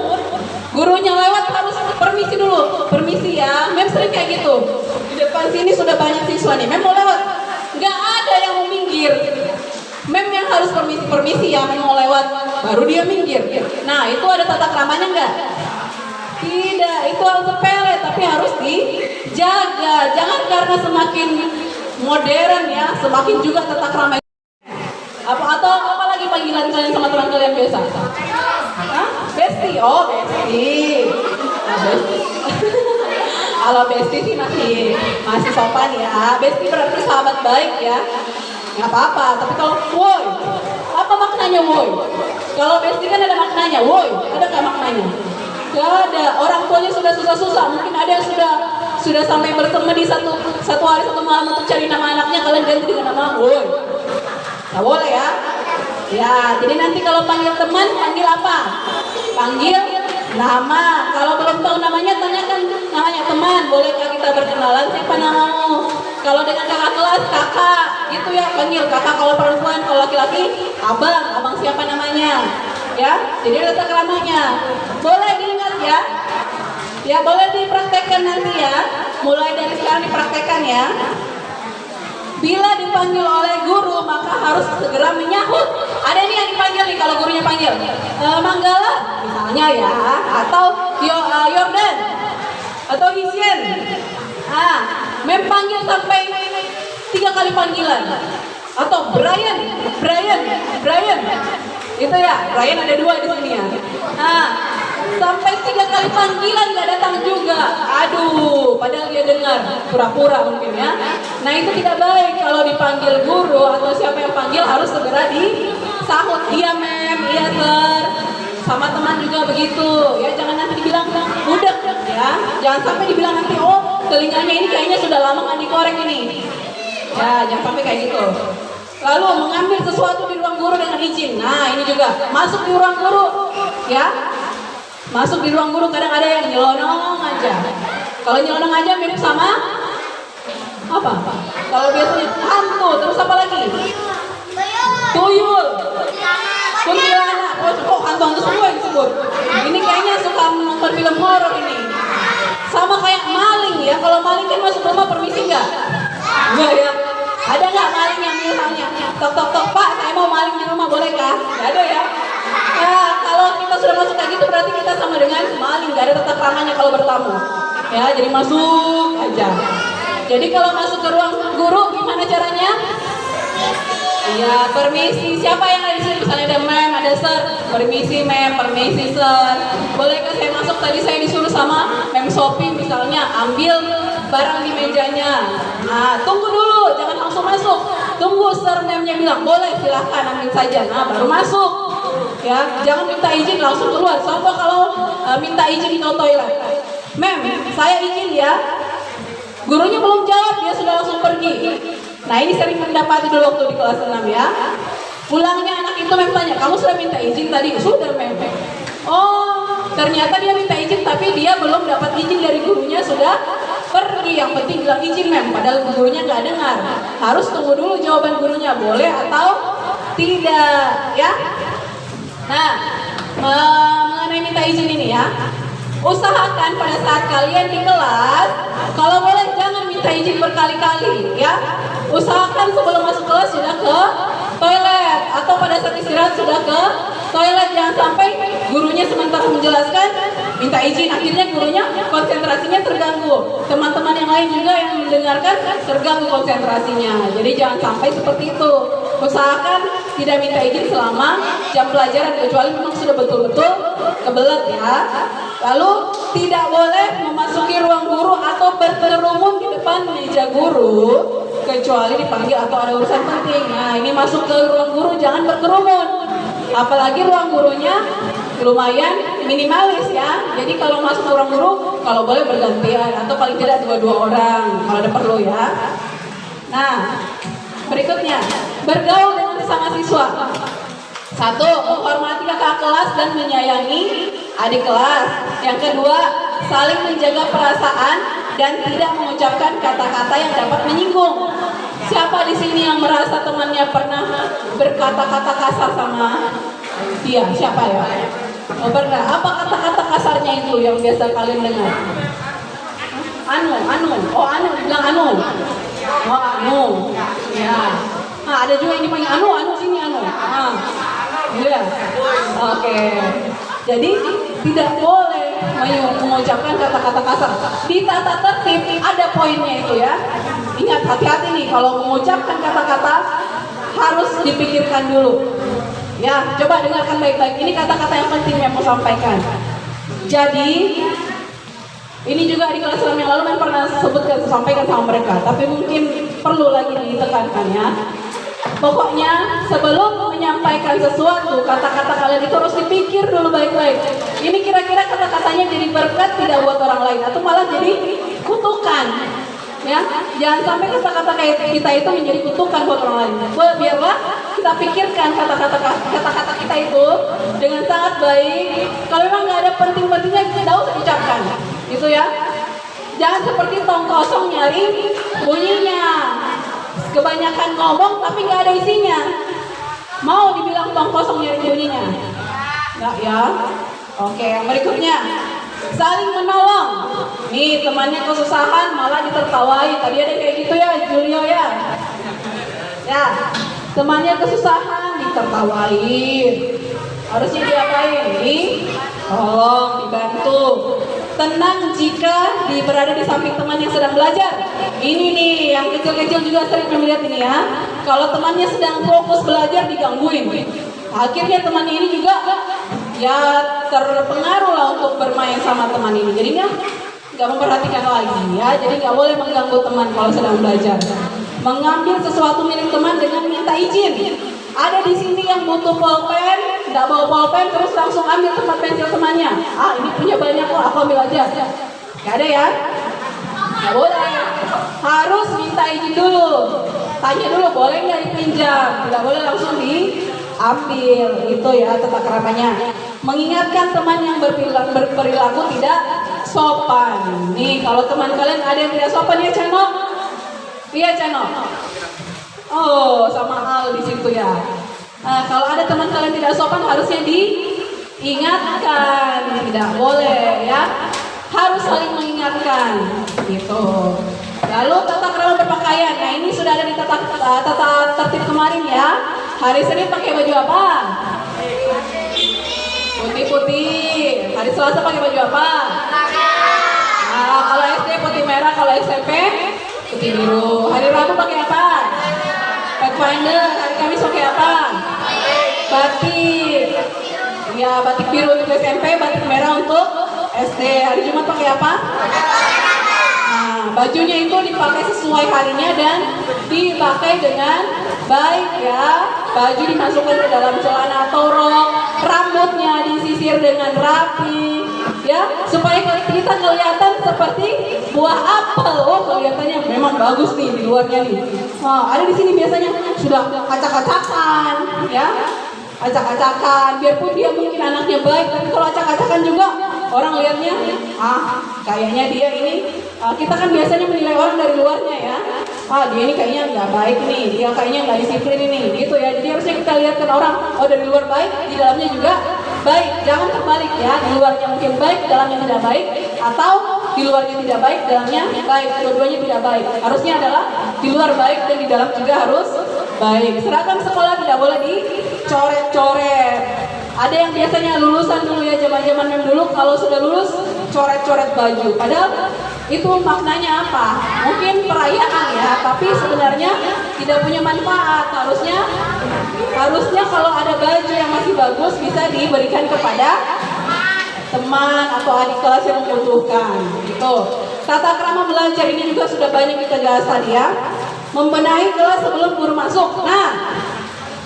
Gurunya lewat harus permisi dulu. Permisi ya, mem sering kayak gitu. Di depan sini sudah banyak siswa nih, mem mau lewat. Nggak ada yang mau minggir. Mem yang harus permisi ya, mem mau lewat, baru dia minggir. Nah, itu ada tata kramanya nggak? Tidak, itu hal sepele, tapi harus dijaga. Jangan karena semakin modern ya, semakin juga tata krama. Atau apa lagi panggilan kalian sama teman kalian biasa? Besti, oh besti. Besti. Kalau besti sih masih sopan ya. Besti berarti sahabat baik ya. Nggak apa-apa, tapi kalau woi, apa maknanya woi? Kalau besti kan ada maknanya, woi, ada nggak maknanya? Nggak ada. Orang tuanya sudah susah-susah, mungkin ada yang sudah sampai bertemu di satu hari satu malam untuk cari nama anaknya, kalian ganti dengan nama woi. Nggak boleh ya. Ya, jadi nanti kalau panggil teman, panggil apa? Panggil nama. Kalau belum tahu namanya, tanyakan namanya teman. Bolehkah kita berkenalan? Siapa namamu? Kalau dengan kakak kelas, kakak, gitu ya, panggil kakak. Kalau perempuan, kalau laki-laki, abang siapa namanya? Ya, jadi ada tata kramanya. Boleh diingat ya. Ya, boleh dipraktekkan nanti ya. Mulai dari sekarang dipraktekkan ya. Bila dipanggil oleh guru, maka harus segera menyahut. Ada nih yang dipanggil nih, kalau gurunya panggil Manggala, misalnya ya, atau Yordan, atau Hisien. Mem panggil sampai 3 kali panggilan. Atau Brian. Itu ya, Brian ada 2 di sini ya. Sampai 3 kali panggilan nggak datang juga. Aduh, padahal dia dengar, pura-pura mungkin ya. Nah, itu tidak baik. Kalau dipanggil guru atau siapa yang panggil harus segera disahut. Iya mem, iya sir. Sama teman juga begitu. Ya, jangan nanti dibilang budak ya. Jangan sampai dibilang nanti, oh telinganya ini kayaknya sudah lama nggak dikorek ini. Ya, jangan sampai kayak gitu. Lalu mengambil sesuatu di ruang guru dengan izin. Nah, ini juga masuk di ruang guru, ya. Masuk di ruang guru kadang ada yang nyelonong aja. Kalau nyelonong aja mirip sama apa? Kalau biasanya hantu, terus apa lagi? Tuyul, kuntilanak. Oh, hantu-hantu semua yang disebut. Ini kayaknya suka nonton film horor ini. Sama kayak maling ya. Kalau maling kan masuk rumah permisi nggak? Enggak ya. Ada nggak maling yang misalnya tok tok tok Pak, saya mau maling di rumah, bolehkah? Nggak ada ya. Ya, kalau kita sudah masuk kayak gitu berarti kita sama dengan maling, nggak ada tata keramanya kalau bertamu. Ya, jadi masuk aja. Jadi kalau masuk ke ruang guru gimana caranya? Iya, permisi. Siapa yang ada di sini? Misalnya ada mem, ada sir. Permisi mem, permisi sir. Bolehkah saya masuk? Tadi saya disuruh sama mem Sophie misalnya ambil barang di mejanya. Nah, tunggu dulu, jangan langsung masuk. Tunggu sir memnya bilang boleh, silahkan ambil saja. Nah, baru masuk. Ya, jangan minta izin langsung keluar. Contoh kalau minta izin ke toilet. Mem, saya izin ya. Gurunya belum jawab, dia sudah langsung pergi. Nah, ini sering mendapati dulu waktu di kelas 6 ya. Pulangnya anak itu mem tanya, kamu sudah minta izin tadi? Sudah mem. Oh, ternyata dia minta izin tapi dia belum dapat izin dari gurunya, sudah pergi. Yang penting bilang izin mem, padahal gurunya nggak dengar. Harus tunggu dulu jawaban gurunya, boleh atau tidak ya. Nah, mengenai minta izin ini ya, usahakan pada saat kalian di kelas, kalau boleh jangan minta izin berkali-kali ya. Usahakan sebelum masuk kelas sudah ke toilet, atau pada saat istirahat sudah ke toilet. Jangan sampai gurunya sementara menjelaskan minta izin, akhirnya gurunya konsentrasinya terganggu, teman-teman yang lain juga yang mendengarkan terganggu konsentrasinya. Jadi jangan sampai seperti itu. Usahakan tidak minta izin selama jam pelajaran, kecuali memang sudah betul-betul kebelet ya. Lalu tidak boleh memasuki ruang guru atau berkerumun di depan meja guru, kecuali dipanggil atau ada urusan penting. Nah, ini masuk ke ruang guru jangan berkerumun. Apalagi ruang gurunya lumayan minimalis ya. Jadi kalau masuk ke ruang guru, kalau boleh bergantian atau paling tidak dua-dua orang kalau ada perlu ya. Nah, berikutnya bergaul dengan sesama siswa. 1. Menghormati kakak kelas dan menyayangi adik kelas. Yang kedua, saling menjaga perasaan dan tidak mengucapkan kata-kata yang dapat menyinggung. Siapa di sini yang merasa temannya pernah berkata-kata kasar sama dia? Siapa ya? Oh, pernah. Apa kata-kata kasarnya itu yang biasa kalian dengar? Anu. Oh, anu, bilang anu. Oh, anu. Ya. Nah, ada juga yang dipanggil anu sini anu. Ah. Iya. Oke. Jadi tidak boleh mengucapkan kata-kata kasar. Di tata tertib ada poinnya itu ya. Ingat, hati-hati nih kalau mengucapkan kata-kata harus dipikirkan dulu. Ya, coba dengarkan baik-baik. Ini kata-kata yang penting yang mau sampaikan. Jadi ini juga di kelas yang lalu yang pernah sampaikan sama mereka, tapi mungkin perlu lagi ditekankan ya. Pokoknya sebelum menyampaikan sesuatu, kata-kata kalian itu harus dipikir dulu baik-baik. Ini kira-kira kata-katanya jadi berkat tidak buat orang lain atau malah jadi kutukan. Ya, jangan sampai kata-kata kita itu menjadi kutukan buat orang lain. Biarlah kita pikirkan kata-kata kita itu dengan sangat baik. Kalau memang nggak ada penting-pentingnya, kita usah ucapkan, gitu ya. Jangan seperti tong kosong nyari bunyinya. Kebanyakan ngomong tapi nggak ada isinya. Mau dibilang tong kosong nyari bunyinya? Nggak ya? Oke, yang berikutnya saling menolong. Nih temannya kesusahan malah ditertawai. Tadi ada kayak gitu ya Julio ya. Ya, temannya kesusahan ditertawain. Harusnya diapain? Tolong dibantu. Tenang jika berada di samping teman yang sedang belajar. Ini nih yang kecil-kecil juga sering melihat ini ya. Kalau temannya sedang fokus belajar digangguin, akhirnya temannya ini juga ya terpengaruh lah untuk bermain sama teman ini. Jadinya nggak memperhatikan lagi ya. Jadi nggak boleh mengganggu teman kalau sedang belajar. Mengambil sesuatu milik teman dengan minta izin. Ada di sini yang butuh pulpen, nggak bawa pulpen terus langsung ambil tempat pensil temannya. Ah, ini punya banyak kok, aku ambil aja. Nggak ada ya? Nggak boleh. Harus minta izin dulu. tanya dulu boleh nggak dipinjam, tidak boleh langsung diambil. Itu ya tata keramanya. Mengingatkan teman yang berperilaku tidak sopan. Nih kalau teman kalian ada yang tidak sopan ya Cano? Iya Cano. Oh sama hal di situ ya. Nah, kalau ada teman kalian tidak sopan harusnya diingatkan, tidak boleh ya. Harus saling mengingatkan gitu. Lalu tata krama berpakaian. Nah ini sudah ada di tata tertib kemarin ya. Hari Senin pakai baju apa? Putih-putih. Hari Selasa pakai baju apa? Nah, kalau SD putih merah, kalau SMP putih biru. Hari Rabu pakai apa? Pathfinder. Hari Kamis pakai apa? Batik. Ya batik biru untuk SMP, batik merah untuk SD. Hari Jumat pakai apa? Nah, bajunya itu dipakai sesuai harinya dan dipakai dengan baik ya. Baju dimasukkan ke dalam celana atau rok, rambutnya disisir dengan rapi ya, supaya kita kelihatan seperti buah apel. Oh, kelihatannya memang bagus nih di luarnya nih. Nah, ada di sini biasanya sudah acak-acakan ya. Acak-acakan, biarpun dia mungkin anaknya baik, tapi kalau acak-acakan juga orang lihatnya, kayaknya dia ini, kita kan biasanya menilai orang dari luarnya ya. Dia ini kayaknya nggak baik nih, dia kayaknya nggak disiplin ini, gitu ya. Jadi harusnya kita lihatkan orang, dari luar baik, di dalamnya juga baik. Jangan terbalik ya, di luarnya mungkin baik, di dalamnya tidak baik, atau di luarnya tidak baik, di dalamnya baik, dua-duanya tidak baik. Harusnya adalah di luar baik dan di dalam juga harus baik. Seragam sekolah tidak boleh dicoret-coret. Ada yang biasanya lulusan dulu ya, zaman-zaman mem dulu, kalau sudah lulus coret-coret baju. Padahal itu maknanya apa? Mungkin perayaan ya, tapi sebenarnya tidak punya manfaat. Harusnya kalau ada baju yang masih bagus bisa diberikan kepada teman atau adik kelas yang membutuhkan. Gitu. Tata krama belajar ini juga sudah banyak kita bahas tadi ya. Membenahi kelas sebelum guru masuk. Nah,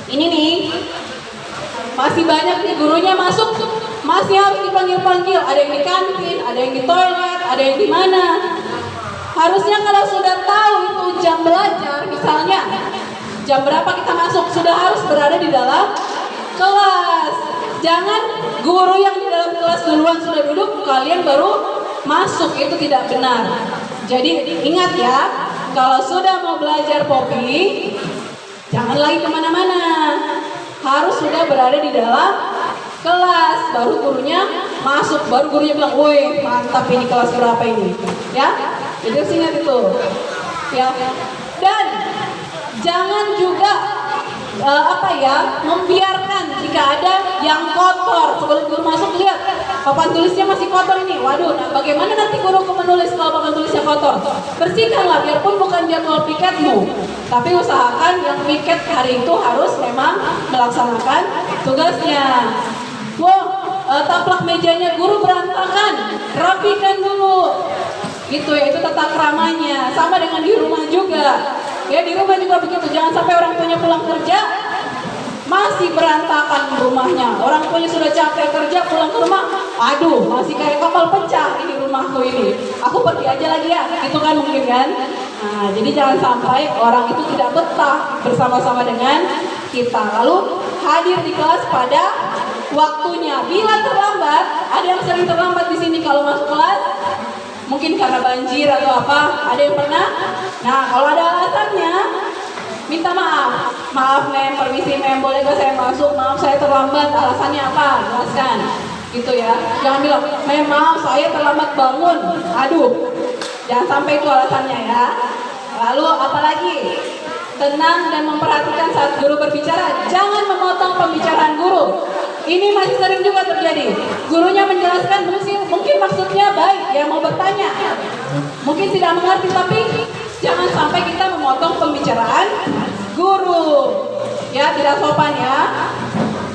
ini nih masih banyak nih gurunya masuk, masih harus dipanggil-panggil. Ada yang di kantin, ada yang di toilet, ada yang di mana. Harusnya kalau sudah tahu itu jam belajar, misalnya jam berapa kita masuk, sudah harus berada di dalam kelas. Jangan guru yang di dalam kelas duluan sudah duduk, kalian baru masuk, itu tidak benar. Jadi ingat ya, kalau sudah mau belajar popi, jangan lagi kemana-mana. Harus sudah berada di dalam kelas, baru gurunya masuk, baru gurunya bilang, woi mantap ini kelas berapa ini, ya. Jadi harus ingat itu, ya. Dan jangan juga membiarkan jika ada yang kotor sebelum guru masuk. Lihat papan tulisnya masih kotor ini, waduh. Nah, bagaimana nanti guru menulis kalau papan tulisnya kotor? Bersihkanlah, biarpun bukan jadwal piketmu, tapi usahakan yang piket hari itu harus memang melaksanakan tugasnya. Taplak mejanya guru berantakan, rapikan dulu. Gitu ya, itu tata keramanya. Sama dengan di rumah juga. Ya, di rumah juga begitu. Jangan sampai orang tuanya pulang kerja masih berantakan rumahnya. Orang tuanya sudah capek kerja, pulang ke rumah, aduh, masih kayak kapal pecah ini rumahku ini. Aku pergi aja lagi ya, gitu kan mungkin kan. Nah, jadi jangan sampai orang itu tidak betah bersama-sama dengan kita. Lalu hadir di kelas pada waktunya. Bila terlambat, ada yang sering terlambat di sini kalau masuk kelas. Mungkin karena banjir atau apa, ada yang pernah? Nah, kalau ada alasannya, minta maaf. Maaf mem, permisi mem, boleh gak saya masuk? Maaf saya terlambat, alasannya apa? Jelaskan. Gitu ya. Jangan bilang, mem maaf saya terlambat bangun. Aduh, jangan sampai itu alasannya ya. Lalu apalagi? Tenang dan memperhatikan saat guru berbicara. Jangan memotong pembicaraan guru. Ini masih sering juga terjadi. Gurunya menjelaskan mungkin maksudnya baik, ya mau bertanya. Mungkin tidak mengerti, tapi jangan sampai kita memotong pembicaraan guru. Ya, tidak sopan ya.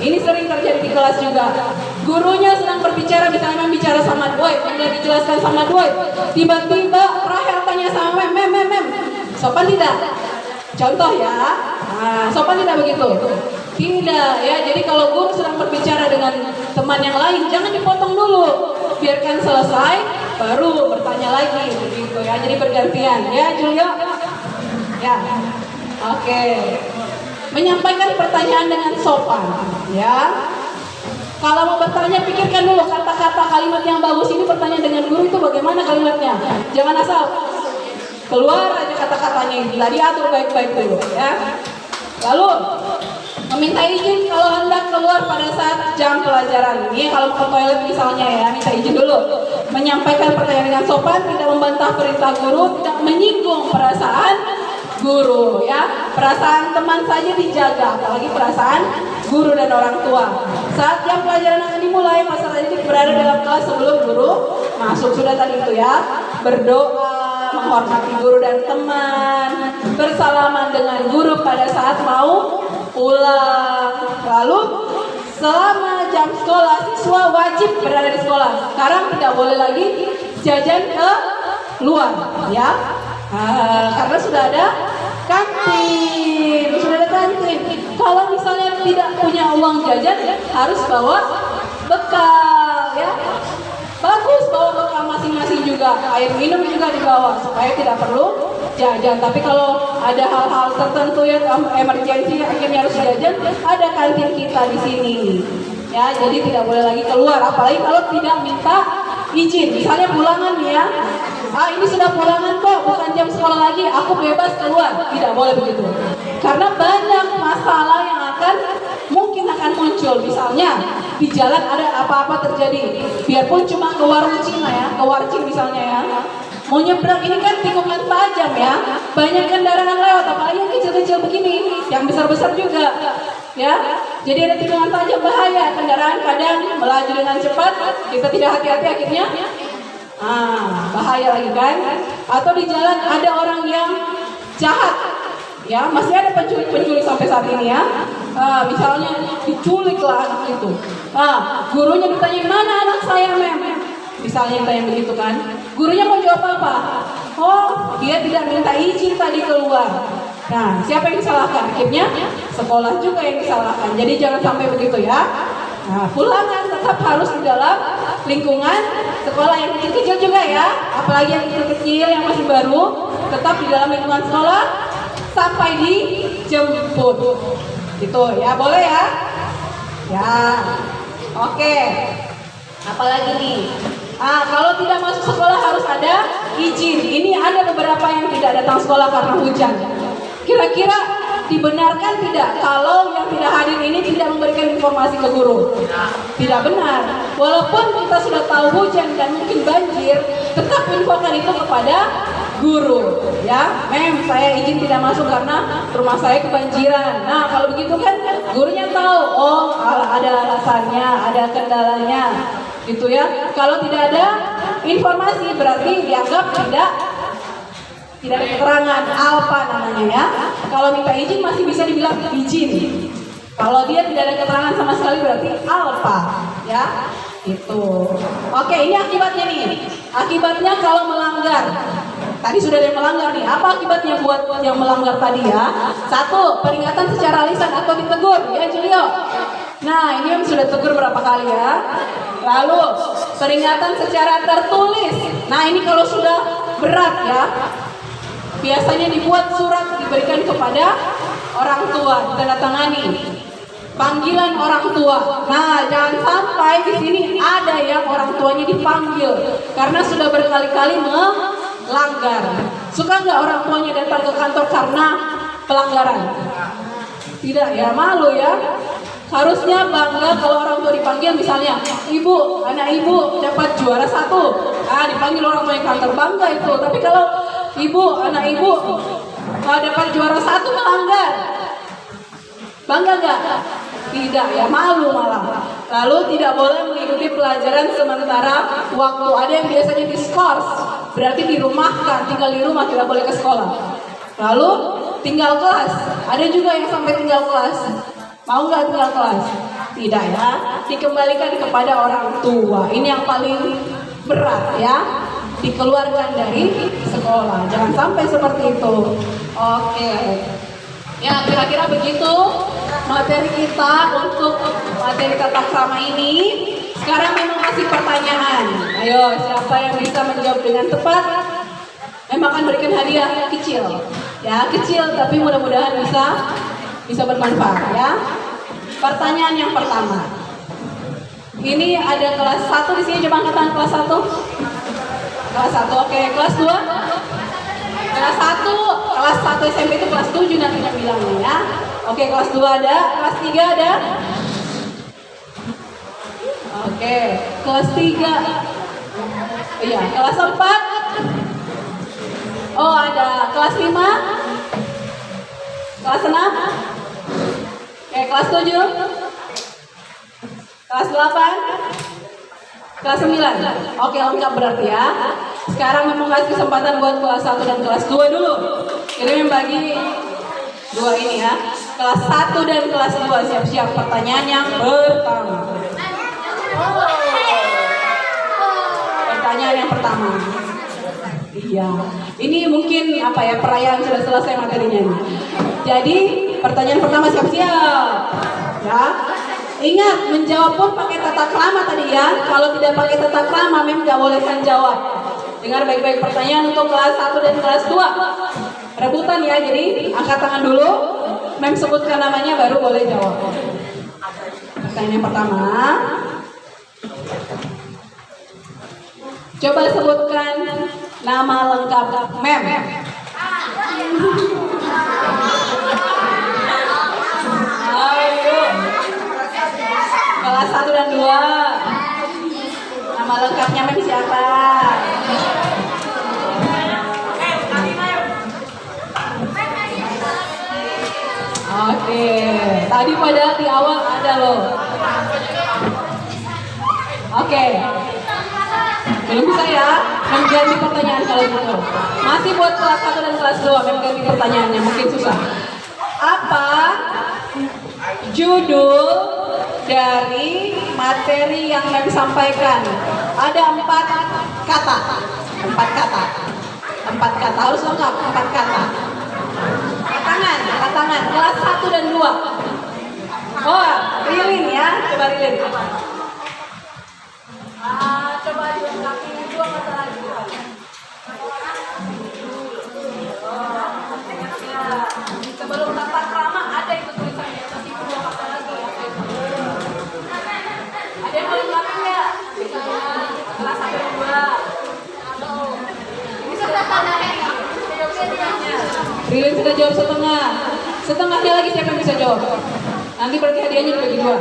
Ini sering terjadi di kelas juga. Gurunya sedang berbicara, misalnya bicara sama Doi, mulai dijelaskan sama Doi. Tiba-tiba Rahel tanya sama mem. Sopan tidak? Contoh ya. Nah, sopan tidak begitu? Tidak ya, jadi kalau guru sedang berbicara dengan teman yang lain, jangan dipotong dulu, biarkan selesai, baru bertanya lagi, begitu ya. Jadi bergantian, ya Julio, ya. Oke. Menyampaikan pertanyaan dengan sopan, ya. Kalau mau bertanya, pikirkan dulu kata-kata kalimat yang bagus ini. Bertanya dengan guru itu bagaimana kalimatnya. Jangan asal keluar aja kata-katanya, bila diatur baik-baik dulu, ya. Lalu meminta izin kalau hendak keluar pada saat jam pelajaran. Ini kalau mau ke toilet misalnya, ya, minta izin dulu. Menyampaikan pertanyaan dengan sopan, tidak membantah perintah guru, tidak menyinggung perasaan guru, ya. Perasaan teman saja dijaga, apalagi perasaan guru dan orang tua. Saat jam pelajaran akan dimulai, masyarakat ini berada dalam kelas sebelum guru masuk. Sudah tadi itu, ya. Berdoa, menghormati guru dan teman, bersalaman dengan guru pada saat mau pulang. Lalu selama jam sekolah, siswa wajib berada di sekolah. Sekarang tidak boleh lagi jajan ke luar, ya. Karena sudah ada kantin, Kalau misalnya tidak punya uang jajan, harus bawa bekal, ya. Bagus bawa bekal masing-masing juga. Air minum juga dibawa supaya tidak perlu jajan. Tapi kalau ada hal-hal tertentu yang emergensi akhirnya harus jajan, ada kantin kita di sini. Ya, jadi tidak boleh lagi keluar, apalagi kalau tidak minta izin. Misalnya pulangan, ya. Ini sudah pulangan kok, bukan jam sekolah lagi, aku bebas keluar. Tidak boleh begitu. Karena banyak masalah yang mungkin akan muncul. Misalnya di jalan ada apa-apa terjadi, biarpun cuma ke warung Cina, ya, ke warcing misalnya, ya. Mau nyebrang ini kan tikungan tajam, ya. Banyak kendaraan lewat, apalagi yang kecil-kecil begini, yang besar-besar juga, ya. Jadi ada tikungan tajam, bahaya. Kendaraan kadang melaju dengan cepat, kita tidak hati-hati akhirnya bahaya lagi, kan. Atau di jalan ada orang yang jahat, ya. Masih ada penculik-penculik sampai saat ini, ya. Misalnya diculik lah anak itu. Gurunya ditanya, mana anak saya, mem? Misalnya ditanya begitu, kan. Gurunya mau jawab apa? Oh, dia tidak minta izin tadi keluar. Nah, siapa yang disalahkan? Akhirnya sekolah juga yang disalahkan. Jadi jangan sampai begitu, ya. Pulangan tetap harus di dalam lingkungan sekolah. Yang kecil-kecil juga, ya. Apalagi yang kecil-kecil yang masih baru, tetap di dalam lingkungan sekolah sampai dijemput. Gitu, ya. Boleh, ya? Ya. Oke. Apalagi nih? Kalau tidak masuk sekolah harus ada izin. Ini ada beberapa yang tidak datang sekolah karena hujan. Kira-kira dibenarkan tidak kalau yang tidak hadir ini tidak memberikan informasi ke guru? Tidak benar. Walaupun kita sudah tahu hujan dan mungkin banjir, tetap infokan itu kepada guru, ya. Mem, saya izin tidak masuk karena rumah saya kebanjiran. Nah, kalau begitu kan gurunya tahu, oh ada alasannya, ada kendalanya, gitu, ya. Kalau tidak ada informasi berarti dianggap tidak ada keterangan, alpa namanya, ya. Kalau minta izin masih bisa dibilang izin. Kalau dia tidak ada keterangan sama sekali berarti alpa, ya. Itu. Oke, ini akibatnya nih. Akibatnya kalau melanggar. Tadi sudah ada yang melanggar nih. Apa akibatnya buat yang melanggar tadi, ya? 1, peringatan secara lisan atau ditegur, ya Julio. Nah, ini yang sudah tegur berapa kali, ya. Lalu peringatan secara tertulis. Nah, ini kalau sudah berat, ya. Biasanya dibuat surat diberikan kepada orang tua, ditandatangani. Panggilan orang tua. Nah, jangan sampai di sini ada yang orang tuanya dipanggil karena sudah berkali-kali melanggar. Suka nggak orang tuanya datang ke kantor karena pelanggaran? Tidak, ya, malu, ya. Harusnya bangga kalau orang tua dipanggil, misalnya, ibu, anak ibu dapat juara 1. Dipanggil orang tua yang kantor, bangga itu. Tapi kalau ibu, anak ibu dapat juara 1 melanggar, bangga nggak? Tidak, ya, malu malah. Lalu tidak boleh mengikuti pelajaran sementara waktu. Ada yang biasanya diskors, berarti dirumahkan, tinggal di rumah, tidak boleh ke sekolah. Lalu tinggal kelas, ada juga yang sampai tinggal kelas. Mau nggak tinggal kelas? Tidak, ya. Dikembalikan kepada orang tua. Ini yang paling berat, ya. Dikeluarkan dari sekolah. Jangan sampai seperti itu. Oke. Ya, kira-kira begitu materi kita untuk materi tata krama ini. Sekarang memang masih pertanyaan. Ayo, siapa yang bisa menjawab dengan tepat memang akan berikan hadiah kecil. Ya, kecil tapi mudah-mudahan bisa bermanfaat ya. Pertanyaan yang pertama. Ini ada kelas 1 di sini, coba angkat tangan kelas 1. Kelas 1, oke. Kelas 2? Kelas 1 SMP itu kelas 7 nanti yang bilangnya ya. Oke, kelas 2 ada, kelas 3 ada. Oke, kelas 3. Iya, kelas 4. Oh, ada kelas 5. Kelas 6. Oke, kelas 7. Kelas 8. Kelas 9. Oke, lengkap berarti ya. Sekarang memang kasih kesempatan buat kelas 1 dan kelas 2 dulu. Ini membagi 2 ini ya. Kelas 1 dan kelas 2 siap-siap pertanyaan yang pertama. Pertanyaan yang pertama. Iya. Ini mungkin apa ya, perayaan sudah selesai materinya nih. Jadi, pertanyaan pertama siap-siap. Ya. Ingat, menjawab pun pakai tata krama tadi ya. Kalau tidak pakai tata krama, mem nggak bolehkan jawab. Dengar baik-baik pertanyaan untuk kelas 1 dan kelas 2. Rebutan ya, jadi angkat tangan dulu. Mem sebutkan namanya baru boleh jawab. Pertanyaan yang pertama. Coba sebutkan nama lengkap Mem. Ayo. Kelas 1 dan 2. Nama lengkapnya Mem siapa? Oke, tadi pada di awal ada loh. Oke, belum bisa ya? Mengganti pertanyaan kalau gitu. Masih buat kelas 1 dan kelas 2, mengganti pertanyaannya mungkin susah. Apa judul dari materi yang Mem sampaikan? Ada 4 kata. 4 kata. 4 kata harus lengkap, 4 kata. Tangan, kelas 1 dan 2. Oh, Rilin ya, coba Rilin. Coba dilengkapi 2 kata lagi. Sebelum tata krama ada itu tulisannya, tapi 2 kata lagi. Ada yang belum lengkap nggak? Kelas 1 dan 2. Ini sudah Rilin sudah jawab setengah. Setengahnya lagi siapa yang bisa jawab? Nanti berarti hadiahnya dibagi 2.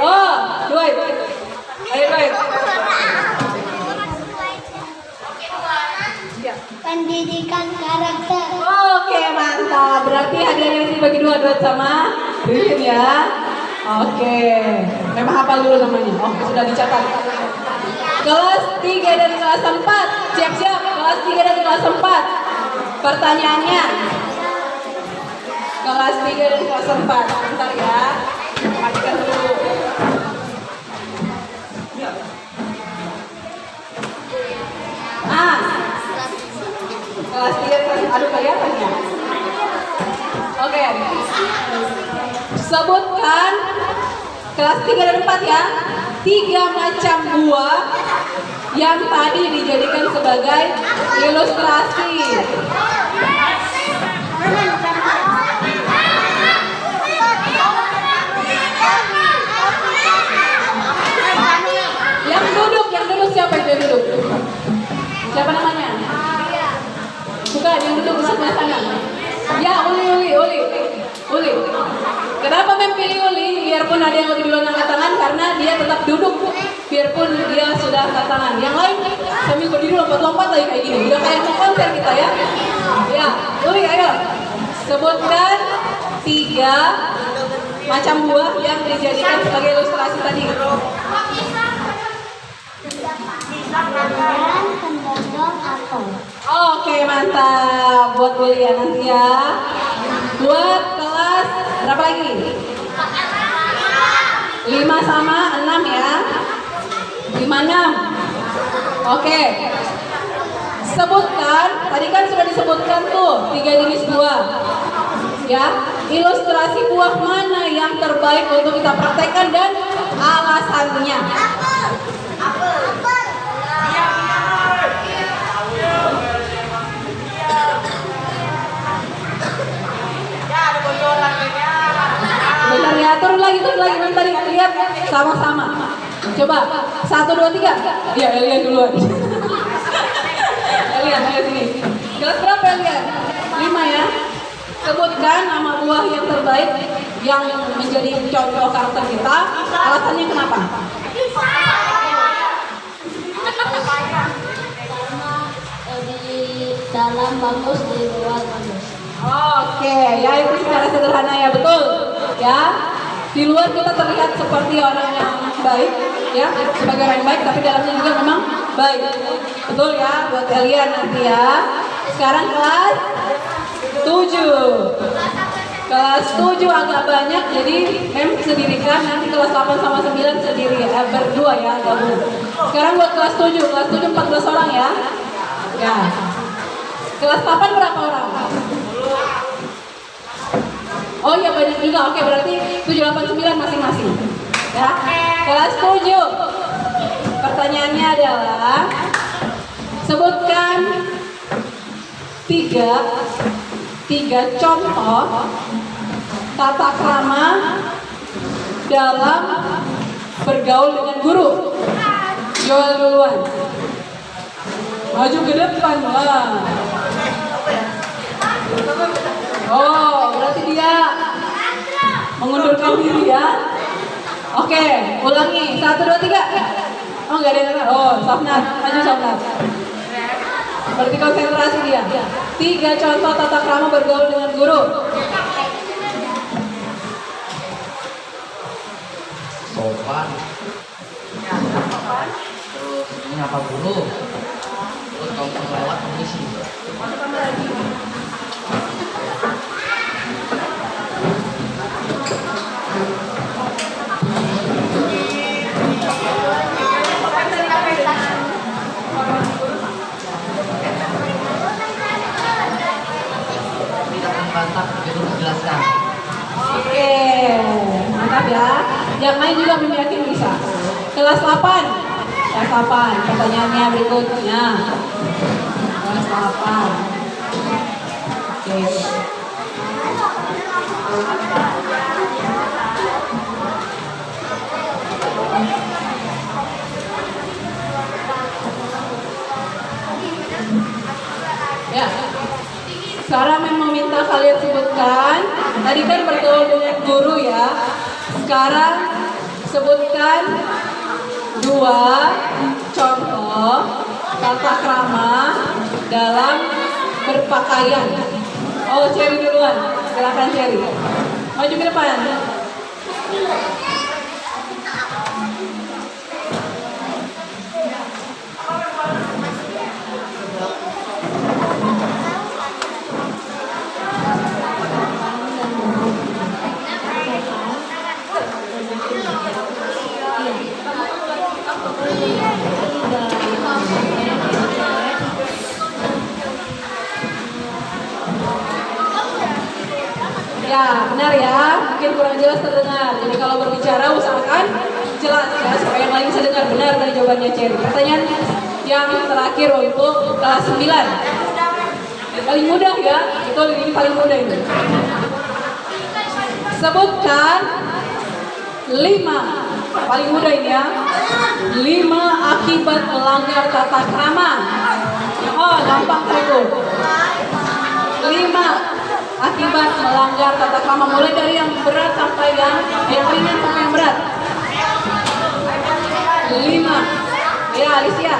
Oh, 2. Ayo, baik. Pendidikan karakter. Oke, mantap. Berarti hadiahnya dibagi 2 sama Rilin ya. Oke. Memang hafal dulu namanya. Oh, sudah dicatat. Kelas 3 dan kelas 4. Siap-siap. Kelas 3 dan kelas 4. Pertanyaannya. Kelas 3 dan kelas 4. Bentar ya. Matikan dulu. Kelas 3 kelas, aduh kelihatan ya. Oke. Sebutkan kelas 3 dan 4 ya. 3 macam buah yang tadi dijadikan sebagai ilustrasi. Yang duduk siapa itu yang duduk? Siapa namanya? Bukan, yang duduk di sebelah sana. Ya, Uli. Kenapa Mem pilih Uli? Biarpun ada yang lebih duluan angkat tangan, karena dia tetap duduk. Biarpun dia sudah angkat tangan. Yang lain sambil berdiri lompat-lompat lagi kayak gini. Udah kayak mau konser kita ya. Ya, Uli ayo. Sebutkan 3 macam buah yang dijadikan sebagai ilustrasi tadi. Dan pendondong apel. Oke, mantap. Buat kuliah nanti ya. Buat kelas berapa lagi? 5 sama 6 ya. 5, 6. Oke. Sebutkan, tadi kan sudah disebutkan tuh 3 jenis buah. Ya, ilustrasi buah mana yang terbaik untuk kita praktekkan dan alasannya. Sama-sama. Coba 1, 2, 3. Iya, Elian duluan. Elian, ayo sini. Kelas berapa Elian? 5 ya. Sebutkan nama buah yang terbaik yang menjadi contoh karakter kita. Alasannya kenapa? Di dalam bagus, di luar bagus. Oke, ya itu secara sederhana ya, betul. Ya, di luar kita terlihat seperti orang yang baik, ya, sebagai orang yang baik, tapi dalamnya juga memang baik. Betul ya, buat kalian nanti ya. Sekarang kelas 7. Kelas 7 agak banyak, jadi sendirikan. Nanti kelas 8 sama 9 sendiri, berdua ya, gabung. Sekarang buat kelas 7 14 orang ya. Ya. Kelas 8 berapa orang? Oh iya banyak juga. Oke, berarti 7, 8, 9 masing-masing. Ya. Kelas 7. Pertanyaannya adalah sebutkan tiga contoh tata krama dalam bergaul dengan guru. Joel duluan. Maju ke depan lah. Oh, berarti dia mengundurkan diri ya. Oke, ulangi. 1, 2, 3. Oh, nggak ada yang dengar. Oh, Sofnat. Maju Sofnat. Berarti konsentrasi dia. 3 contoh tata krama bergaul dengan guru. Sopan. Terus menyapa guru. Terus kalau lewat permisi. Tidak membantah, jadi menjelaskan. Oke, mantap ya. Yang lain juga yakin bisa. Kelas 8. Kelas 8. Pertanyaannya berikutnya. Kelas 8. Oke. Ya. Sekarang memang minta kalian sebutkan. Tadi kan bergaul dengan guru ya. Sekarang sebutkan 2 contoh tata krama dalam berpakaian. Oh, Cherry duluan. Silakan Cherry. Maju ke depan. Ya, benar ya. Mungkin kurang jelas terdengar. Jadi kalau berbicara usahakan jelas ya supaya yang lain bisa dengar benar dari jawabannya Cherry. Pertanyaan yang terakhir untuk kelas 9. Paling mudah ya. Itu ini paling mudah ini. Sebutkan 5. Paling mudah ini ya. 5 akibat melanggar tata krama. Oh, gampang itu. 5 akibat melanggar tata krama, mulai dari yang berat sampai yang ringan sampai yang berat. 5. Ya, Alicia.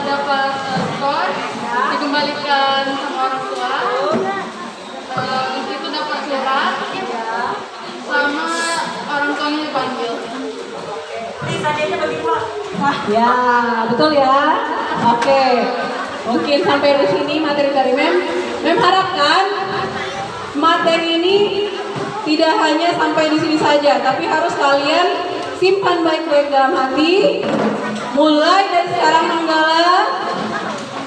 Dapat skor, dikembalikan sama orang tua, itu dapat surat, sama orang tuanya dipanggil. Ya, betul ya. Oke. Mungkin sampai di sini materi dari Mem. Mem harapkan materi ini tidak hanya sampai di sini saja, tapi harus kalian simpan baik-baik dalam hati. Mulai dari sekarang Manggala,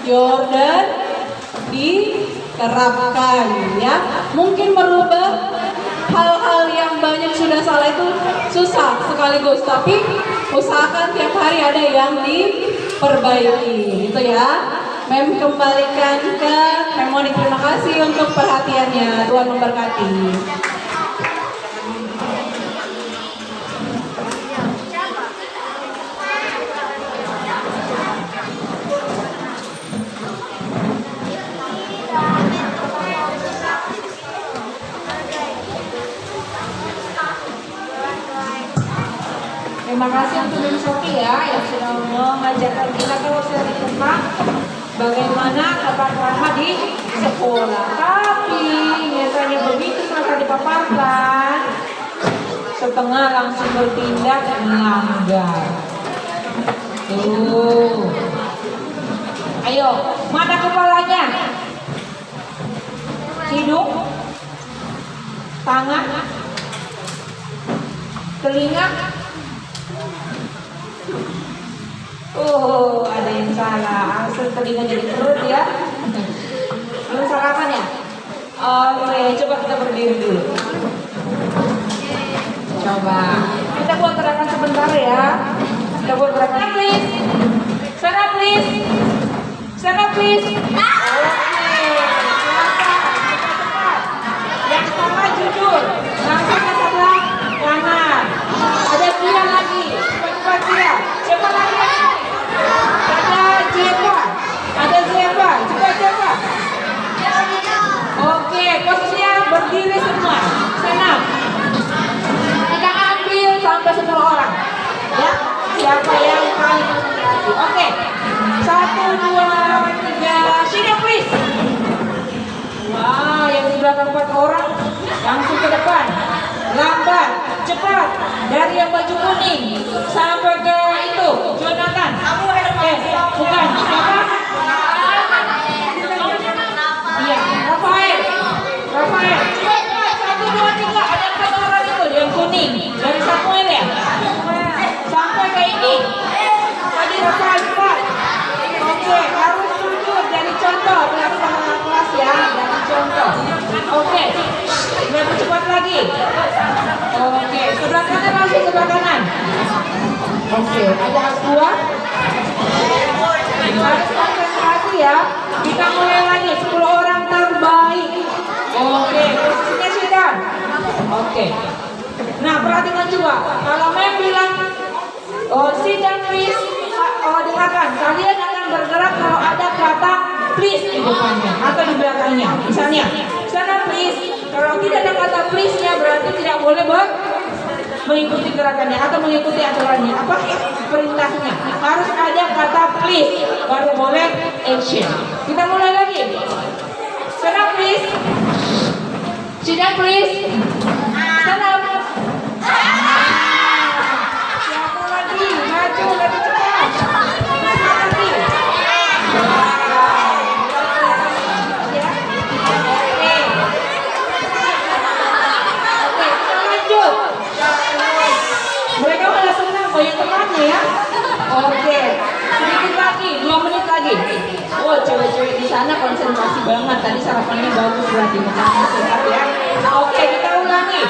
Jordan diterapkan ya. Mungkin merubah hal-hal yang banyak sudah salah itu susah sekaligus, tapi Usahakan tiap hari ada yang diperbaiki, gitu ya. Mem kembalikan ke Memoni. Terima kasih untuk perhatiannya. Tuhan memberkati. Terima kasih untuk Ibu Sofi ya yang sudah mengajarkan kita terus tentang bagaimana tata krama di sekolah. Tapi nyatanya begitu setelah dipaparkan, setengah langsung bertindak melanggar. Tuh. Ayo, mana kepalanya? Hidung, tangan, telinga. Oh, ada yang salah. Langsung telinga jadi perut ya. Belum sarapan ya? Oke, coba kita berdiri dulu. Coba. Kita buat gerakan sebentar ya. Kita buat gerakan. Sana please. Sana please. Sana please. Oke. Cepat. Yang sama jujur. Langsung ke sebelah kanan. Ada dia lagi. Cepat dia. Cepat lagi. Ada Zeba, coba. Oke, posisinya berdiri semua. Senam. Kita ambil sampai 10 orang. Ya, siapa yang paling hati. Oke, 1, 2, 3. Sini please. Wah, yang di belakang 4 orang langsung ke depan. Lambat, cepat. Dari yang baju kuning sampai ke itu, Jonathan. Bukan, siapa? Iya, Rafael. Cepat, 1, 2, 3. Ada 4 orang itu yang kuning. Dari Samuel ya. Sampai ke ini. Tadi Rafael cepat. Oke, harus jujur dari contoh. Pelaksanaan kelas ya, dari contoh. Oke, lebih cepat lagi. Oke, sebelah kanan langsung sebelah kanan. Oke, ada dua. Harus konsentrasi ya. Kita mulai lagi 10 orang terbaik. Oke, posisinya sudah. Oke. Nah, perhatikan juga. Kalau Mem bilang sit down please, dengarkan. Kalian akan bergerak kalau ada kata please di depannya atau di belakangnya. Misalnya, sana please. Kalau tidak ada kata please-nya berarti tidak boleh mengikuti gerakannya atau mengikuti aturannya. Apa perintahnya? Harus ada kata please baru boleh action. Kita mulai lagi. Sana please. Sini please. Sana. Siapa lagi? Maju lebih cepat. Lagi. Mereka malah senang banyak temannya ya. Oke, sedikit lagi, 2 menit lagi. Oh, cewek-cewek di sana konsentrasi banget. Tadi sarapannya bagus berarti makanya sehat ya. Oke, kita ulangi.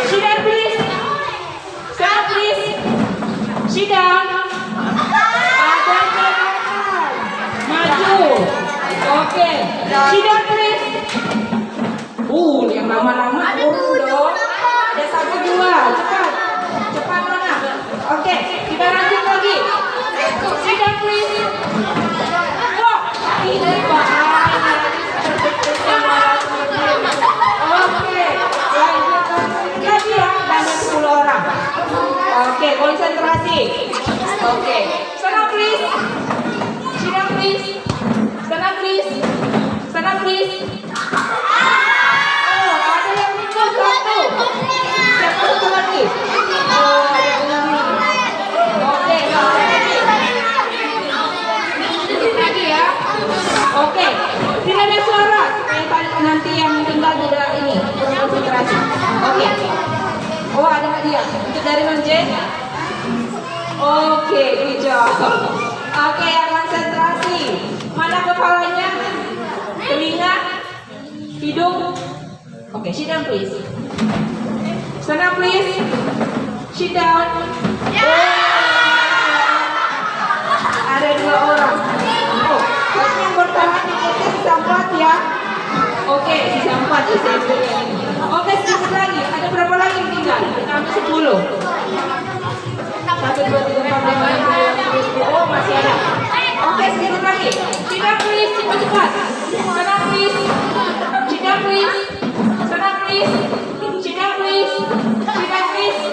Sit down please. Stand please. Sit down. Ada gerakan. Maju. Oke. Sit down please. Yang lama-lama turun dong. Ada 1, 2, cepat. Cepat mana? Oke, kita lanjut lagi. Sit down please. Wah, ini bahaya. Oke, lanjut lagi ya. Banyak 10 orang. Oke, konsentrasi. Oke, sana please. Sit down please. Sana please. Sana please. Oh, ada yang ikut 1. Siapa satu lagi? Oh, ada yang lagi. Oke, lagi ya. Oke, tidak ada suara. Supaya nanti yang tinggal tidak ini konsentrasi. Oke. Oh, ada hadiah. Itu dari Manje. Oke, good job. Oke, yang konsentrasi. Mana kepalanya? Telinga? Hidung? Oke, sit down please. Sana please. Sit down. Ada 2 orang. Oh, tapi yang bertahan di podcast sisa 4 ya. Oke, sisa 4 ya saya berikan ini. Oke, sedikit lagi. Ada berapa lagi yang tinggal? Kita ambil 10. 1, 2, 3, 4, 5, 6, 7, 8, 9. Oh, masih ada. Oke, sedikit lagi. Cina please, cepat-cepat. Sana please. Cina please. Sana please. Cina please. Cina please.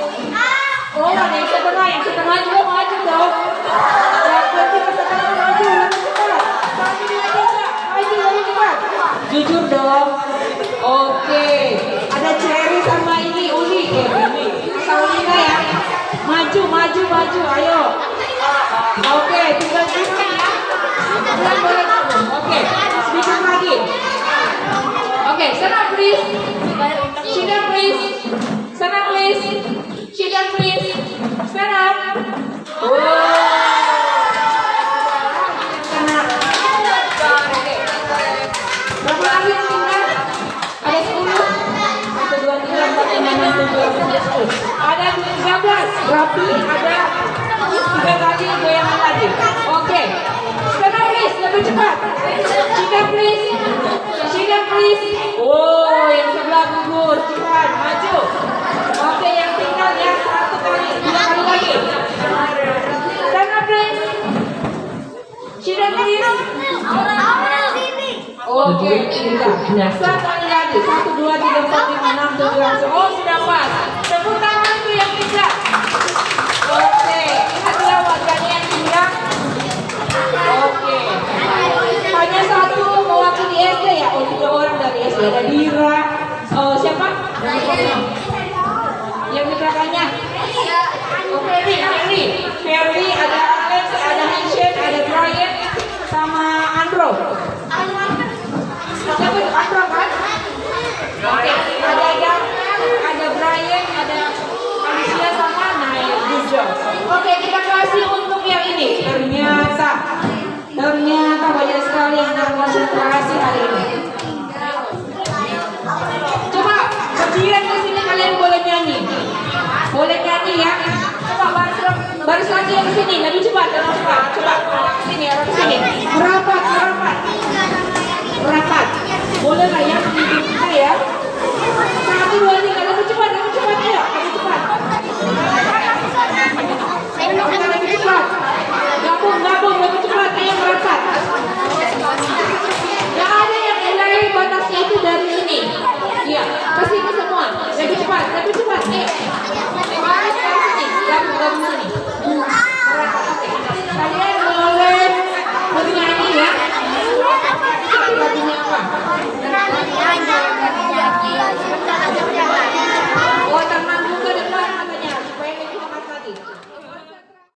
Oh, ada yang setengah juga maju dong. Ya, berarti setengah maju, lebih cepat. Maju, lebih cepat. Jujur dong. Oke. Ada Cherry sama ini, Uli. Ini. Saulina ya. Maju, ayo. Oke, tinggal dulu ya. Boleh. Oke, sedikit lagi. Oke, sana please. Shida please. Sana please. Shida please. Sana. Berapa lagi yang tinggal? Ada 10. 1, 2, 3, 4, 5, 6, 7, 8, 9, 10. Ada 13. Rapi, ada 3 kali goyangan lagi. Oke. Sekarang please, lebih cepat. Shida please. Oh, yang sebelah gugur. Cepat, maju. Oke, yang tinggal ya 1 kali, 2 kali lagi. Sana please. Shida please. Oke, sudah. 1 kali lagi. 1, 2, 3, 4, 5, 6, 7, 8. Oh, sudah pas. Tepuk tangan itu yang tinggal. Oke, adalah wajahnya yang tinggal. Oke. Hanya 1 mewakili SD ya. Oh, 3 orang dari SD. Ada Dira. Oh, siapa? Yang di belakangnya. Oh, Ferry, ada Alex, ada Hanshen, ada Brian, sama Andro. Siapa itu? Andro kan? Oke, ada Yang, ada Brian, ada Alicia sama Nail. Good job. Oke, kita kasih untuk yang ini. Ternyata banyak sekali yang berkonsentrasi hari ini. Coba berdiri di sini, kalian boleh nyanyi. Ya. Coba baris lagi yang di sini, lebih cepat. Coba sini ya.